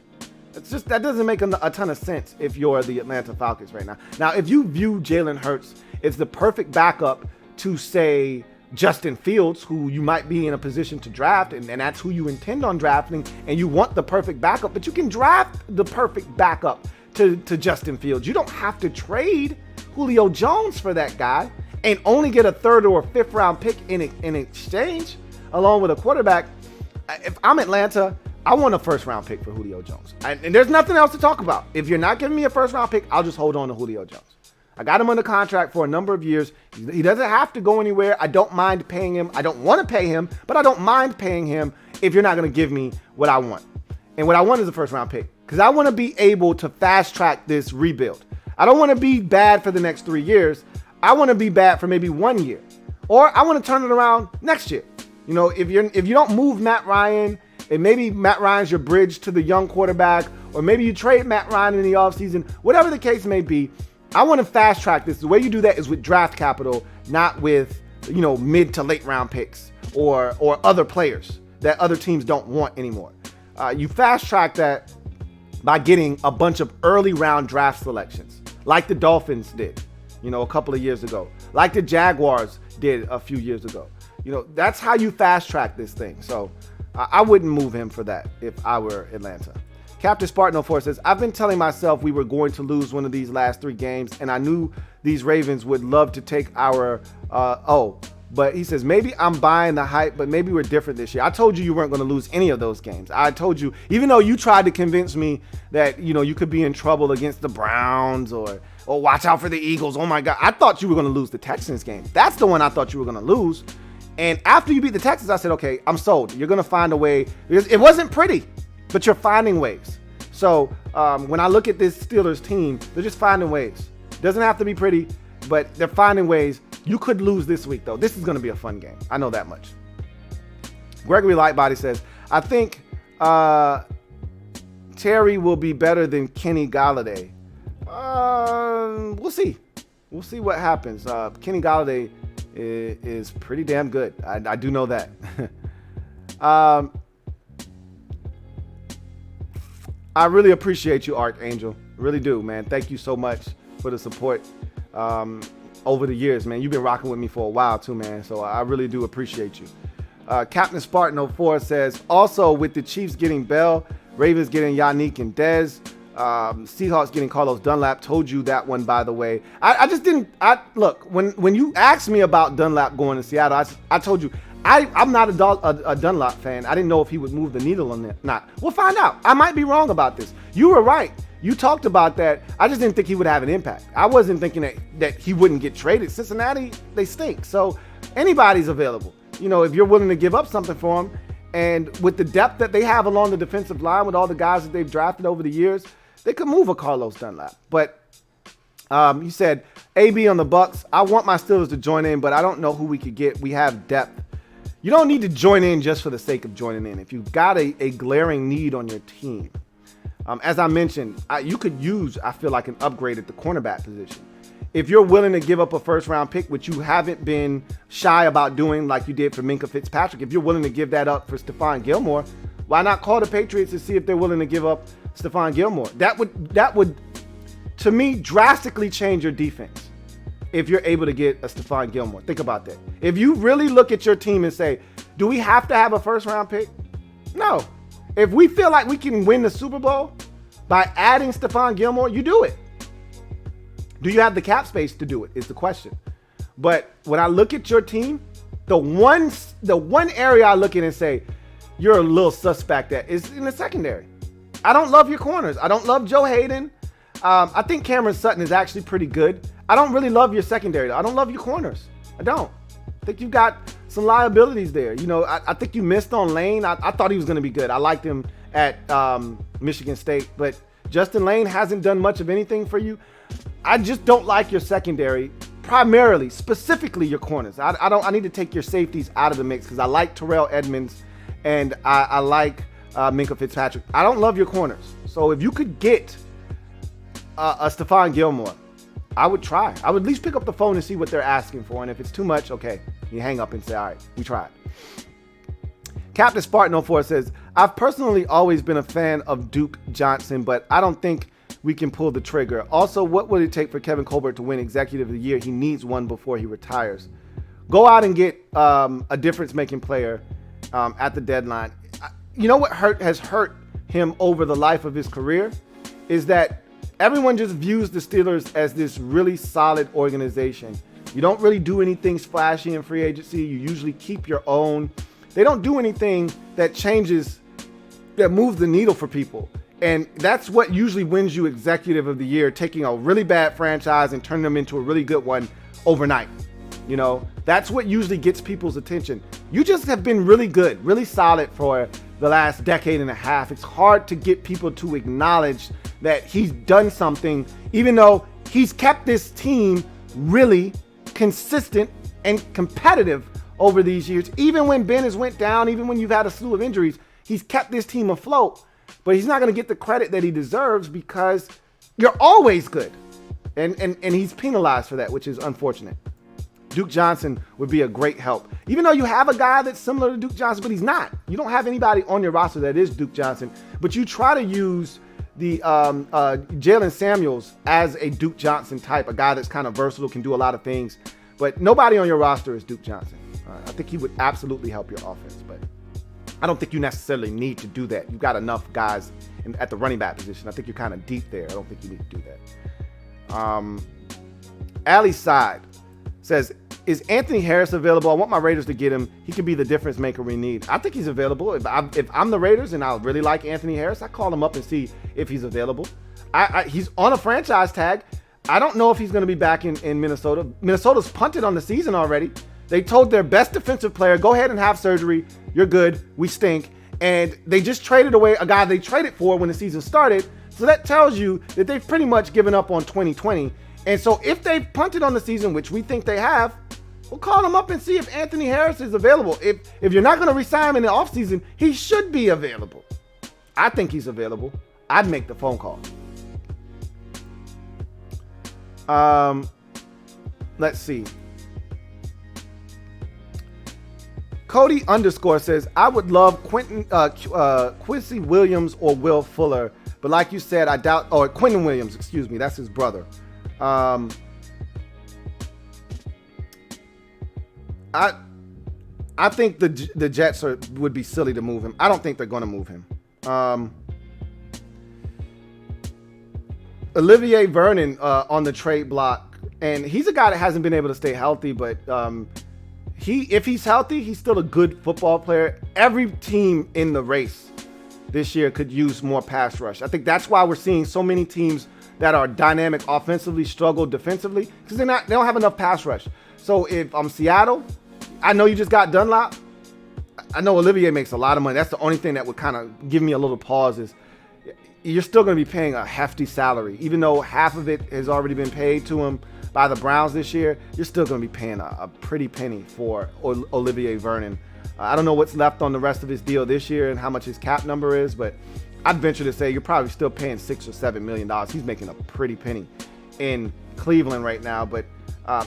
It's just, that doesn't make a ton of sense if you're the Atlanta Falcons right now. Now, if you view Jalen Hurts as the perfect backup to, say, Justin Fields, who you might be in a position to draft, and that's who you intend on drafting, and you want the perfect backup, but you can draft the perfect backup to Justin Fields. You don't have to trade Julio Jones for that guy and only get a 3rd or a 5th round pick in exchange along with a quarterback. If I'm Atlanta, I want a 1st round pick for Julio Jones. And there's nothing else to talk about. If you're not giving me a 1st round pick, I'll just hold on to Julio Jones. I got him under contract for a number of years. He doesn't have to go anywhere. I don't mind paying him. I don't want to pay him, but I don't mind paying him if you're not going to give me what I want. And what I want is a 1st round pick because I want to be able to fast track this rebuild. I don't want to be bad for the next 3 years. I want to be bad for maybe 1 year, or I want to turn it around next year. You know, if you don't move Matt Ryan, and maybe Matt Ryan's your bridge to the young quarterback, or maybe you trade Matt Ryan in the offseason, whatever the case may be, I want to fast track this. The way you do that is with draft capital, not with, you know, mid to late round picks or other players that other teams don't want anymore. You fast track that by getting a bunch of early round draft selections, like the Dolphins did, you know, a couple of years ago, like the Jaguars did a few years ago. You know, that's how you fast track this thing. So I wouldn't move him for that if I were Atlanta. Captain Spartan 04 says, I've been telling myself we were going to lose one of these last 3 games, and I knew these Ravens would love to take our, but he says, maybe I'm buying the hype, but maybe we're different this year. I told you weren't going to lose any of those games. I told you, even though you tried to convince me that, you know, you could be in trouble against the Browns or watch out for the Eagles. Oh my God. I thought you were going to lose the Texans game. That's the one I thought you were going to lose. And after you beat the Texans, I said, okay, I'm sold. You're going to find a way. It wasn't pretty, but you're finding ways. So when I look at this Steelers team, they're just finding ways. Doesn't have to be pretty, but they're finding ways. You could lose this week, though. This is going to be a fun game. I know that much. Gregory Lightbody says, I think Terry will be better than Kenny Galladay. We'll see. We'll see what happens. Kenny Galladay is pretty damn good. I do know that. I really appreciate you, Archangel. Really do, man. Thank you so much for the support over the years, man. You've been rocking with me for a while too, man. So I really do appreciate you. Captain Spartan 04 says, also with the Chiefs getting Bell, Ravens getting Yannick and Dez, Seahawks getting Carlos Dunlap. Told you that one, by the way. I just didn't. Look, when you asked me about Dunlap going to Seattle, I told you I'm not a Dunlap fan. I didn't know if he would move the needle on that. Not. We'll find out. I might be wrong about this. You were right. You talked about that. I just didn't think he would have an impact. I wasn't thinking that he wouldn't get traded. Cincinnati, they stink. So anybody's available. You know, if you're willing to give up something for him, and with the depth that they have along the defensive line with all the guys that they've drafted over the years, they could move a Carlos Dunlap. But you said AB on the Bucks. I want my Steelers to join in, but I don't know who we could get. We have depth. You don't need to join in just for the sake of joining in. If you've got a glaring need on your team, as I mentioned, you could use, I feel like, an upgrade at the cornerback position. If you're willing to give up a first-round pick, which you haven't been shy about doing like you did for Minkah Fitzpatrick, if you're willing to give that up for Stephon Gilmore, why not call the Patriots and see if they're willing to give up Stephon Gilmore? That would, to me, drastically change your defense if you're able to get a Stephon Gilmore. Think about that. If you really look at your team and say, do we have to have a first-round pick? No. If we feel like we can win the Super Bowl by adding Stephon Gilmore, you do it. Do you have the cap space to do it is the question. But when I look at your team, the one area I look at and say, you're a little suspect at is in the secondary. I don't love your corners. I don't love Joe Hayden. I think Cameron Sutton is actually pretty good. I don't really love your secondary, though. I don't love your corners. I don't. I think you've got some liabilities there. You know, I think you missed on Lane. I thought he was going to be good. I liked him at Michigan State, but Justin Lane hasn't done much of anything for you. I just don't like your secondary, primarily, specifically your corners. I need to take your safeties out of the mix because I like Terrell Edmonds and I like Minkah Fitzpatrick. I don't love your corners. So if you could get a Stephon Gilmore, I would try. I would at least pick up the phone and see what they're asking for. And if it's too much, okay, you hang up and say, all right, we tried. Captain Spartan 04 says, I've personally always been a fan of Duke Johnson, but I don't think we can pull the trigger. Also, what would it take for Kevin Colbert to win Executive of the Year? He needs one before he retires. Go out and get a difference-making player at the deadline. You know what has hurt him over the life of his career is that everyone just views the Steelers as this really solid organization. You don't really do anything splashy in free agency. You usually keep your own. They don't do anything that moves the needle for people. And that's what usually wins you Executive of the Year, taking a really bad franchise and turning them into a really good one overnight. You know, that's what usually gets people's attention. You just have been really good, really solid for the last decade and a half. It's hard to get people to acknowledge that he's done something, even though he's kept this team really consistent and competitive over these years. Even when Ben has went down, even when you've had a slew of injuries, he's kept this team afloat. But he's not going to get the credit that he deserves because you're always good. And he's penalized for that, which is unfortunate. Duke Johnson would be a great help. Even though you have a guy that's similar to Duke Johnson, but he's not. You don't have anybody on your roster that is Duke Johnson. But you try to use the Jalen Samuels as a Duke Johnson type, a guy that's kind of versatile, can do a lot of things. But nobody on your roster is Duke Johnson. I think he would absolutely help your offense, but I don't think you necessarily need to do that. You've got enough guys at the running back position. I think you're kind of deep there. I don't think you need to do that. Ali Side says, is Anthony Harris available? I want my Raiders to get him. He could be the difference maker we need. I think he's available. If I'm the Raiders and I really like Anthony Harris, I call him up and see if he's available. He's on a franchise tag. I don't know if he's going to be back in Minnesota. Minnesota's punted on the season already. They told their best defensive player, go ahead and have surgery. You're good. We stink. And they just traded away a guy they traded for when the season started. So that tells you that they've pretty much given up on 2020. And so if they've punted on the season, which we think they have, we'll call them up and see if Anthony Harris is available. If you're not going to re-sign him in the offseason, he should be available. I think he's available. I'd make the phone call. Let's see. Cody _ says, I would love Quincy Williams or Will Fuller, but like you said, I doubt, or Quentin Williams, excuse me, that's his brother. I think the Jets would be silly to move him. I don't think they're going to move him. Olivier Vernon on the trade block, and he's a guy that hasn't been able to stay healthy, but if he's healthy, he's still a good football player. Every team in the race this year could use more pass rush. I think that's why we're seeing so many teams that are dynamic offensively struggle defensively because they don't have enough pass rush. So if I'm Seattle, I know you just got Dunlop. I know Olivier makes a lot of money. That's the only thing that would kind of give me a little pause is you're still going to be paying a hefty salary. Even though half of it has already been paid to him by the Browns this year, you're still going to be paying a pretty penny for Olivier Vernon. I don't know what's left on the rest of his deal this year and how much his cap number is, but I'd venture to say you're probably still paying $6 or $7 million. He's making a pretty penny in Cleveland right now. But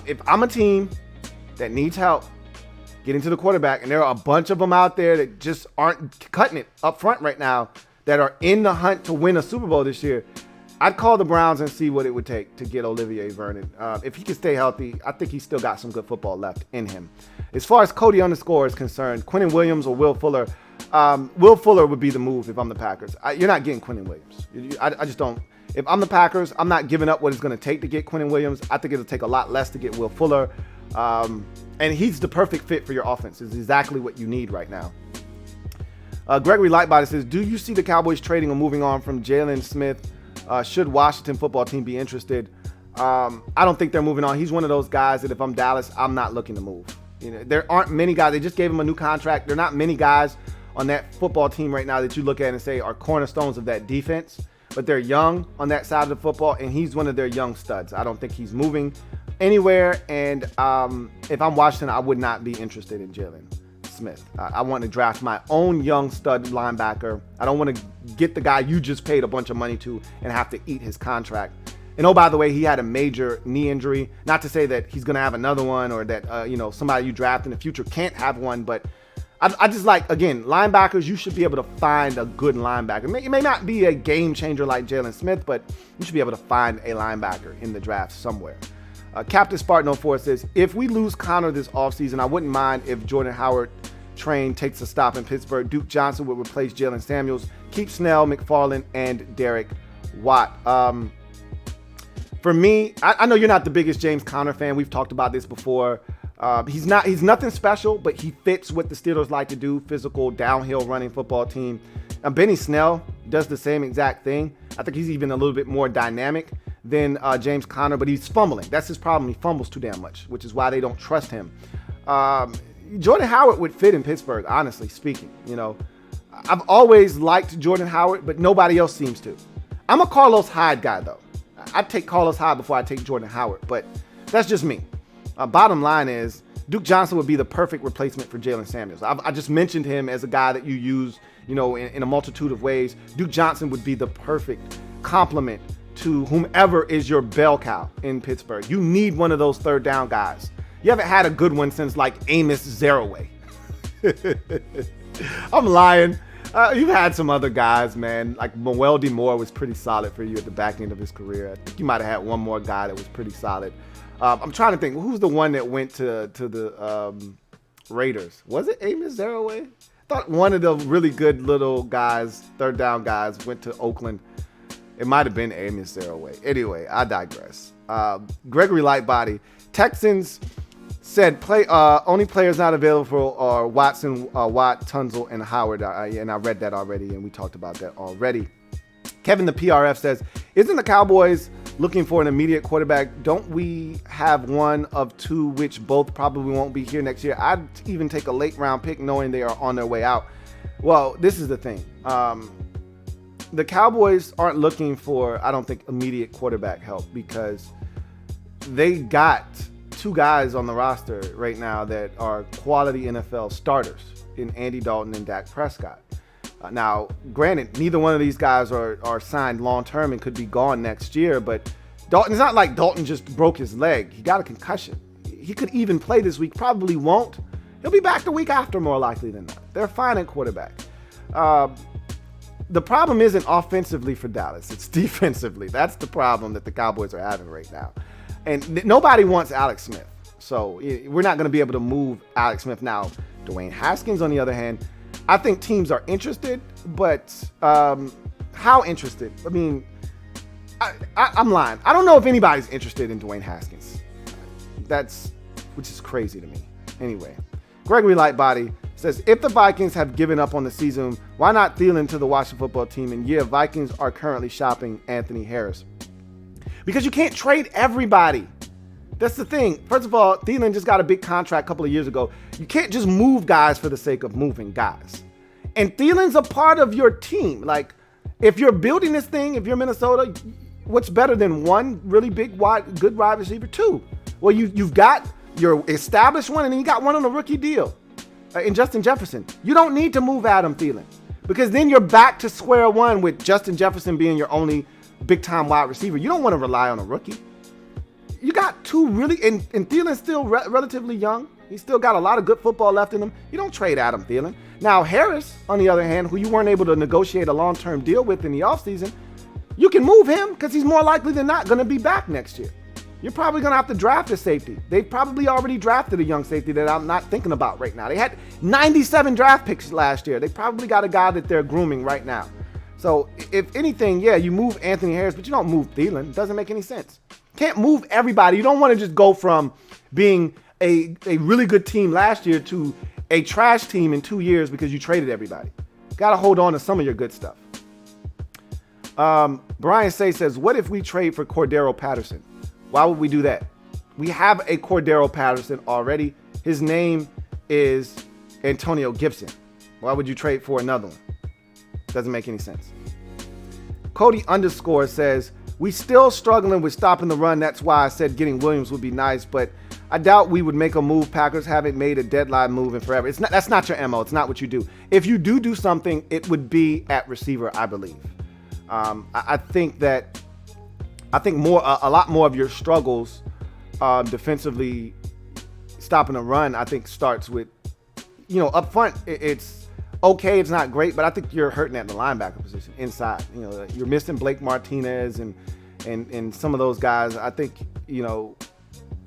if I'm a team that needs help getting to the quarterback, and there are a bunch of them out there that just aren't cutting it up front right now, that are in the hunt to win a Super Bowl this year, I'd call the Browns and see what it would take to get Olivier Vernon. If he can stay healthy, I think he's still got some good football left in him. As far as Cody _ is concerned, Quentin Williams or Will Fuller, Will Fuller would be the move if I'm the Packers. You're not getting Quentin Williams. I just don't. If I'm the Packers, I'm not giving up what it's going to take to get Quentin Williams. I think it'll take a lot less to get Will Fuller. And he's the perfect fit for your offense. It's exactly what you need right now. Gregory Lightbody says, do you see the Cowboys trading or moving on from Jalen Smith? Should Washington football team be interested? I don't think they're moving on. He's one of those guys that if I'm Dallas, I'm not looking to move. There aren't many guys. They just gave him a new contract. There are not many guys on that football team right now that you look at and say are cornerstones of that defense. But they're young on that side of the football, and he's one of their young studs. I don't think he's moving anywhere. And if I'm Washington, I would not be interested in Jalen Smith. I want to draft my own young stud linebacker. I don't want to get the guy you just paid a bunch of money to and have to eat his contract. And oh, by the way, he had a major knee injury. Not to say that he's going to have another one or that, somebody you draft in the future can't have one. But I just like, again, linebackers, you should be able to find a good linebacker. It may not be a game changer like Jalen Smith, but you should be able to find a linebacker in the draft somewhere. Captain Spartan 04 says, if we lose Connor this offseason, I wouldn't mind if Jordan Howard train takes a stop in Pittsburgh. Duke Johnson would replace Jalen Samuels. Keep Snell, McFarland, and Derek Watt. For me, I know you're not the biggest James Conner fan. We've talked about this before. He's nothing special, but he fits what the Steelers like to do, physical, downhill running football team. Benny Snell does the same exact thing. I think he's even a little bit more dynamic than James Conner, but he's fumbling. That's his problem. He fumbles too damn much, which is why they don't trust him. Jordan Howard would fit in Pittsburgh, honestly speaking. I've always liked Jordan Howard, but nobody else seems to. I'm a Carlos Hyde guy, though. I'd take Carlos Hyde before I take Jordan Howard, but that's just me. Bottom line is, Duke Johnson would be the perfect replacement for Jalen Samuels. I just mentioned him as a guy that you use, in a multitude of ways. Duke Johnson would be the perfect complement to whomever is your bell cow in Pittsburgh. You need one of those third down guys. You haven't had a good one since like Amos Zaraway. I'm lying. You've had some other guys, man. Like Mewelde Moore was pretty solid for you at the back end of his career. I think you might have had one more guy that was pretty solid. I'm trying to think, who's the one that went to the Raiders? Was it Amos Zaraway? I thought one of the really good little guys, third down guys, went to Oakland. It might have been Amos Zaraway. Anyway, I digress. Gregory Lightbody, Texans said only players not available are Watson, Watt, Tunzel, and Howard. And I read that already, and we talked about that already. Kevin the PRF says, isn't the Cowboys looking for an immediate quarterback? Don't we have one of two, which both probably won't be here next year? I'd even take a late round pick knowing they are on their way out. Well, this is the thing. The Cowboys aren't looking for, I don't think, immediate quarterback help because they got two guys on the roster right now that are quality NFL starters in Andy Dalton and Dak Prescott. Now, granted, neither one of these guys are signed long-term and could be gone next year, but Dalton, it's not like Dalton just broke his leg. He got a concussion. He could even play this week, probably won't. He'll be back the week after, more likely than not. They're fine at quarterback. The problem isn't offensively for Dallas. It's defensively. That's the problem that the Cowboys are having right now. And nobody wants Alex Smith. So we're not going to be able to move Alex Smith now. Dwayne Haskins, on the other hand, I think teams are interested, but how interested? I mean, I'm lying. I don't know if anybody's interested in Dwayne Haskins. Which is crazy to me. Anyway, Gregory Lightbody says, if the Vikings have given up on the season, why not Thielen to the Washington football team? And yeah, Vikings are currently shopping Anthony Harris. Because you can't trade everybody. That's the thing. First of all, Thielen just got a big contract a couple of years ago. You can't just move guys for the sake of moving guys. And Thielen's a part of your team. Like, if you're building this thing, if you're Minnesota, what's better than one really big, good wide receiver? Two. Well, you've got your established one, and then you got one on a rookie deal in Justin Jefferson. You don't need to move Adam Thielen because then you're back to square one with Justin Jefferson being your only big-time wide receiver. You don't want to rely on a rookie. You got two really, and Thielen's still relatively young. He's still got a lot of good football left in him. You don't trade Adam Thielen. Now, Harris, on the other hand, who you weren't able to negotiate a long-term deal with in the offseason, you can move him because he's more likely than not going to be back next year. You're probably going to have to draft a safety. They've probably already drafted a young safety that I'm not thinking about right now. They had 97 draft picks last year. They probably got a guy that they're grooming right now. So, if anything, yeah, you move Anthony Harris, but you don't move Thielen. It doesn't make any sense. Can't move everybody. You don't want to just go from being a really good team last year to a trash team in 2 years because you traded everybody. Got to hold on to some of your good stuff. Brian Say says, what if we trade for Cordero Patterson? Why would we do that? We have a Cordero Patterson already, His name is Antonio Gibson. Why would you trade for another one? Doesn't make any sense. Cody _ says, we still struggling with stopping the run. That's why I said getting Williams would be nice, but I doubt we would make a move. Packers haven't made a deadline move in forever. That's not your MO. It's not what you do. If you do something, it would be at receiver, I believe. I think a lot more of your struggles defensively stopping the run, I think starts with, up front, it's okay. It's not great, but I think you're hurting at the linebacker position inside. You're missing Blake Martinez and some of those guys. I think,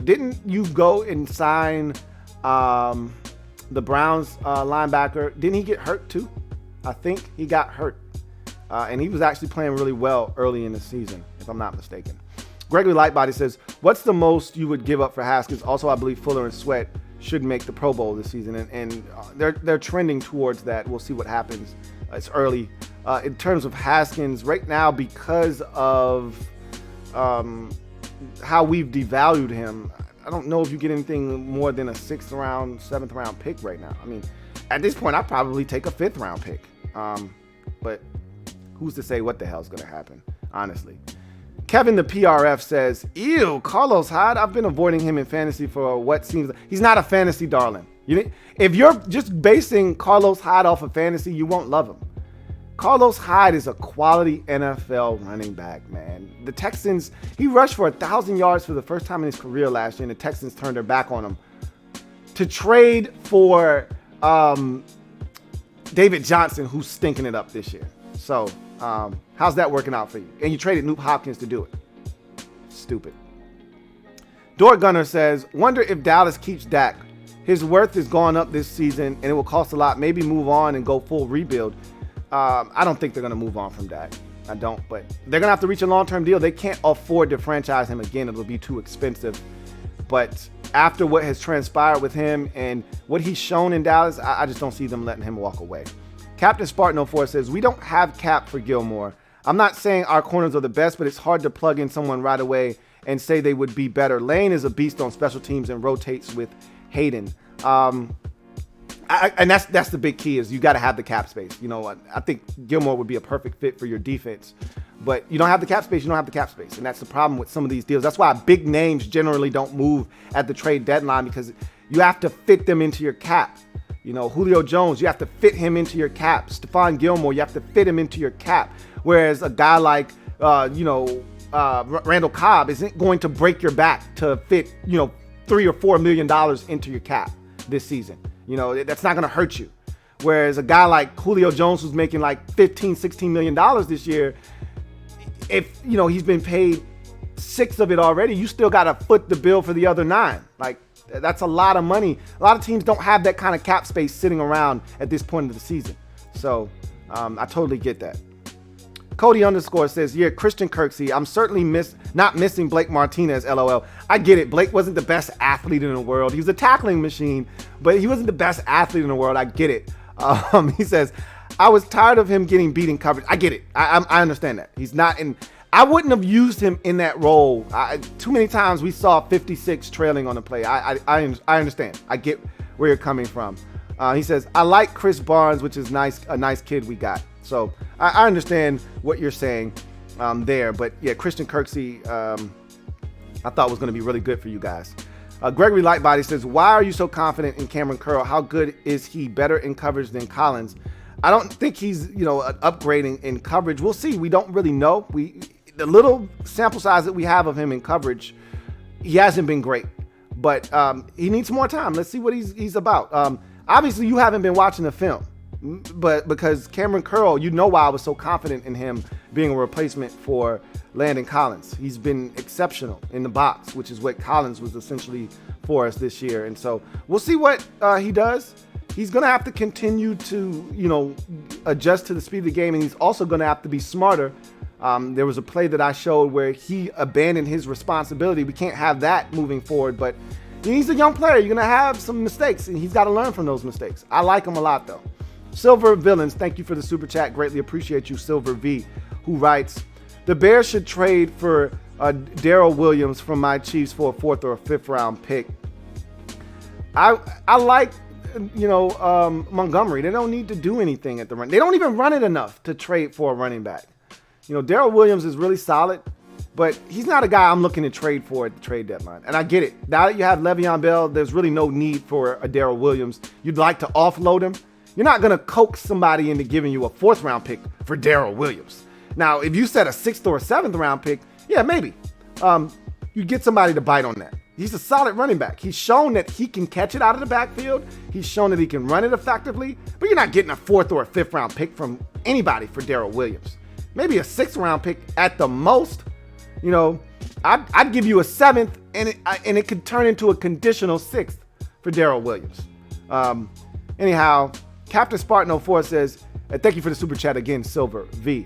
didn't you go and sign the Browns linebacker? Didn't he get hurt too? I think he got hurt. And he was actually playing really well early in the season, if I'm not mistaken. Gregory Lightbody says, what's the most you would give up for Haskins? Also, I believe Fuller and Sweat should make the Pro Bowl this season, and they're trending towards that. We'll see what happens. It's early. In terms of Haskins, right now, because of how we've devalued him, I don't know if you get anything more than a 6th round, 7th round pick right now. I mean, at this point, I'd probably take a 5th round pick. But who's to say what the hell's going to happen, honestly. Kevin the PRF says, ew, Carlos Hyde, I've been avoiding him in fantasy for what seems like he's not a fantasy darling. If you're just basing Carlos Hyde off of fantasy, you won't love him. Carlos Hyde is a quality NFL running back, man. The Texans, he rushed for 1,000 yards for the first time in his career last year, and the Texans turned their back on him. To trade for David Johnson, who's stinking it up this year. So, how's that working out for you? And you traded Nuke Hopkins to do it. Stupid. Door Gunner says, wonder if Dallas keeps Dak. His worth has gone up this season, and it will cost a lot. Maybe move on and go full rebuild. I don't think they're going to move on from Dak. I don't, but they're going to have to reach a long-term deal. They can't afford to franchise him again. It'll be too expensive. But after what has transpired with him and what he's shown in Dallas, I just don't see them letting him walk away. Captain Spartan 04 says, we don't have cap for Gilmore. I'm not saying our corners are the best, but it's hard to plug in someone right away and say they would be better. Lane is a beast on special teams and rotates with Hayden. And that's the big key is you got to have the cap space. I think Gilmore would be a perfect fit for your defense, but you don't have the cap space. You don't have the cap space. And that's the problem with some of these deals. That's why big names generally don't move at the trade deadline because you have to fit them into your cap. Julio Jones, you have to fit him into your cap. Stephon Gilmore, you have to fit him into your cap. Whereas a guy like, Randall Cobb isn't going to break your back to fit, $3 or $4 million into your cap this season. That's not going to hurt you. Whereas a guy like Julio Jones, who's making like $15, $16 million this year, if, he's been paid 6 of it already, you still got to foot the bill for the other 9. Like, that's a lot of money. A lot of teams don't have that kind of cap space sitting around at this point of the season. So I totally get that. Cody _ says, yeah, Christian Kirksey, I'm certainly not missing Blake Martinez, LOL. I get it. Blake wasn't the best athlete in the world. He was a tackling machine, but he wasn't the best athlete in the world. I get it. He says, I was tired of him getting beat in coverage. I get it. I understand that. He's not in. I wouldn't have used him in that role. Too many times we saw 56 trailing on the play. I understand. I get where you're coming from. He says, I like Chris Barnes, which is a nice kid we got. So I understand what you're saying there. But yeah, Christian Kirksey, I thought was going to be really good for you guys. Gregory Lightbody says, why are you so confident in Cameron Curl? How good is he? Better in coverage than Collins? I don't think he's, upgrading in coverage. We'll see. We don't really know. The little sample size that we have of him in coverage, he hasn't been great, but he needs more time. Let's see what he's about. Obviously, you haven't been watching the film, but because Cameron Curl, why I was so confident in him being a replacement for Landon Collins. He's been exceptional in the box, which is what Collins was essentially for us this year. And so we'll see what he does. He's going to have to continue to, adjust to the speed of the game, and he's also going to have to be smarter. There was a play that I showed where he abandoned his responsibility. We can't have that moving forward, but he's a young player. You're going to have some mistakes, and he's got to learn from those mistakes. I like him a lot, though. Silver Villains, thank you for the super chat. Greatly appreciate you, Silver V, who writes, the Bears should trade for Darrell Williams from my Chiefs for a 4th or a 5th round pick. I like, Montgomery. They don't need to do anything at the run. They don't even run it enough to trade for a running back. Darrell Williams is really solid, but he's not a guy I'm looking to trade for at the trade deadline. And I get it. Now that you have Le'Veon Bell, there's really no need for a Darrell Williams. You'd like to offload him. You're not going to coax somebody into giving you a 4th round pick for Darrell Williams. Now, if you said a 6th or a 7th round pick, yeah, maybe. You get somebody to bite on that. He's a solid running back. He's shown that he can catch it out of the backfield. He's shown that he can run it effectively, but you're not getting a 4th or a 5th round pick from anybody for Darrell Williams. Maybe a 6th round pick at the most. I'd give you a 7th, and it could turn into a conditional 6th for Darrell Williams. Anyhow, Captain Spartan 04 says, thank you for the super chat again, Silver V.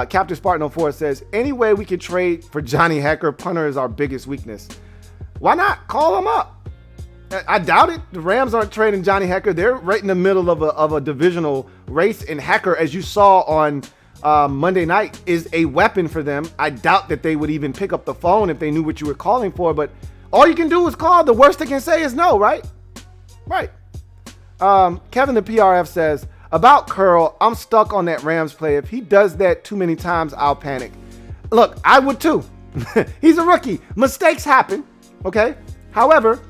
Captain Spartan 04 says, any way we could trade for Johnny Hekker? Punter is our biggest weakness. Why not call him up? I doubt it. The Rams aren't trading Johnny Hekker. They're right in the middle of a divisional race, and Hekker, as you saw on Monday night, is a weapon for them. I doubt that they would even pick up the phone if they knew what you were calling for, but all you can do is call. The worst they can say is no, right? Right. Kevin the PRF says, about Curl, I'm stuck on that Rams play. If he does that too many times, I'll panic. Look, I would too. He's a rookie. Mistakes happen, okay? However,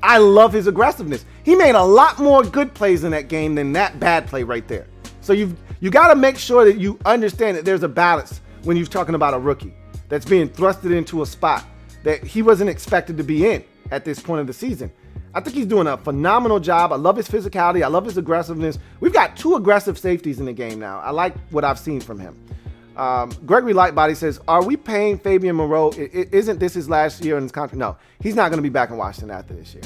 I love his aggressiveness. He made a lot more good plays in that game than that bad play right there. So you got to make sure that you understand that there's a balance when you're talking about a rookie that's being thrusted into a spot that he wasn't expected to be in at this point of the season. I think he's doing a phenomenal job. I love his physicality. I love his aggressiveness. We've got 2 aggressive safeties in the game now. I like what I've seen from him. Gregory Lightbody says, are we paying Fabian Moreau? Isn't this his last year in his contract? No, he's not going to be back in Washington after this year.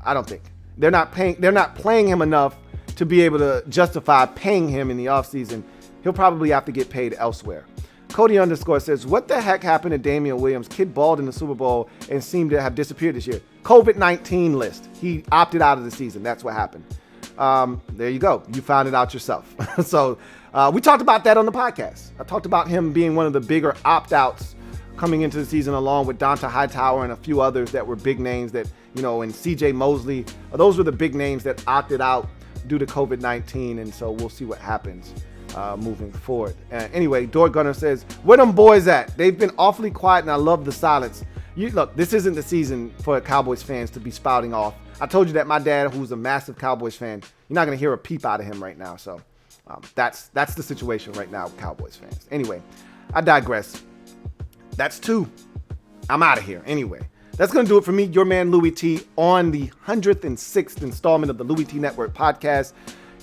I don't think. They're not playing him enough to be able to justify paying him in the offseason. He'll probably have to get paid elsewhere. Cody _ says, what the heck happened to Damian Williams? Kid balled in the Super Bowl and seemed to have disappeared this year. COVID-19 list. He opted out of the season. That's what happened. There you go. You found it out yourself. So we talked about that on the podcast. I talked about him being one of the bigger opt-outs coming into the season, along with Donta Hightower and a few others that were big names that, and CJ Mosley. Those were the big names that opted out due to COVID-19. And so we'll see what happens moving forward. Anyway, Door Gunner says, where them boys at? They've been awfully quiet and I love the silence. Look, this isn't the season for Cowboys fans to be spouting off. I told you that my dad, who's a massive Cowboys fan, you're not going to hear a peep out of him right now. So that's the situation right now with Cowboys fans. Anyway, I digress. That's 2. I'm out of here. Anyway, that's going to do it for me, your man Louie T, on the 106th installment of the Louie T Network podcast.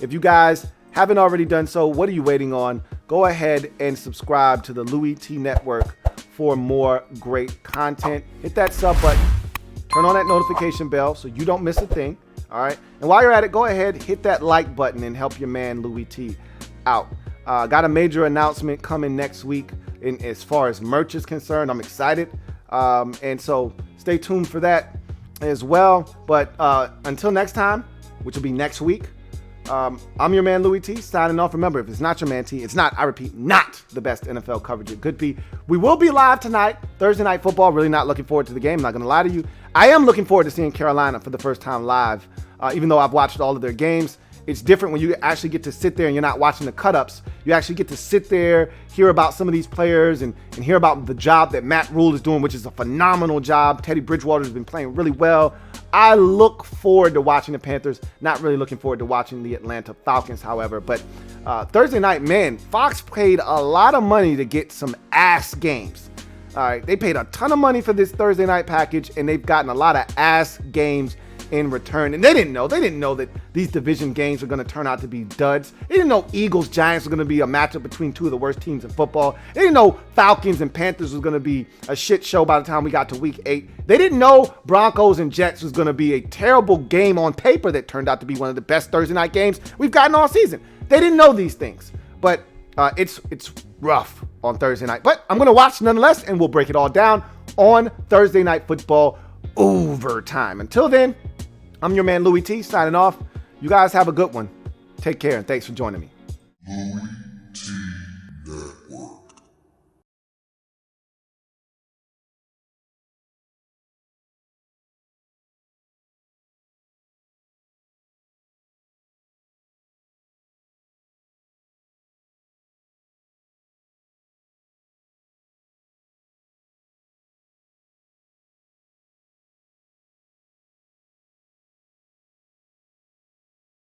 If you guys haven't already done so, what are you waiting on? Go ahead and subscribe to the Louie T Network for more great content. Hit that sub button. Turn on that notification bell so you don't miss a thing. All right. And while you're at it, go ahead, hit that like button and help your man Louie T out. Got a major announcement coming next week as far as merch is concerned. I'm excited. And so stay tuned for that as well. But until next time, which will be next week, I'm your man Louie T, signing off. Remember, if it's not your man T, it's not, I repeat, not the best NFL coverage it could be. We will be live tonight, Thursday Night Football. Really not looking forward to the game. I'm not going to lie to you. I am looking forward to seeing Carolina for the first time live, even though I've watched all of their games. It's different when you actually get to sit there and you're not watching the cut-ups. You actually get to sit there, hear about some of these players, and hear about the job that Matt Rule is doing, which is a phenomenal job. Teddy Bridgewater has been playing really well. I look forward to watching the Panthers. Not really looking forward to watching the Atlanta Falcons, however. But Thursday night, man, Fox paid a lot of money to get some ass games. All right, they paid a ton of money for this Thursday night package, and they've gotten a lot of ass games in return. And they didn't know that these division games were going to turn out to be duds. They didn't know Eagles Giants were going to be a matchup between 2 of the worst teams in football. They didn't know Falcons and Panthers was going to be a shit show by the time we got to week 8. They didn't know Broncos and Jets was going to be a terrible game on paper that turned out to be one of the best Thursday night games we've gotten all season. They didn't know these things. But it's rough on Thursday night. But I'm going to watch nonetheless, and we'll break it all down on Thursday Night Football overtime. Until then, I'm your man Louie T, signing off. You guys have a good one. Take care, and thanks for joining me.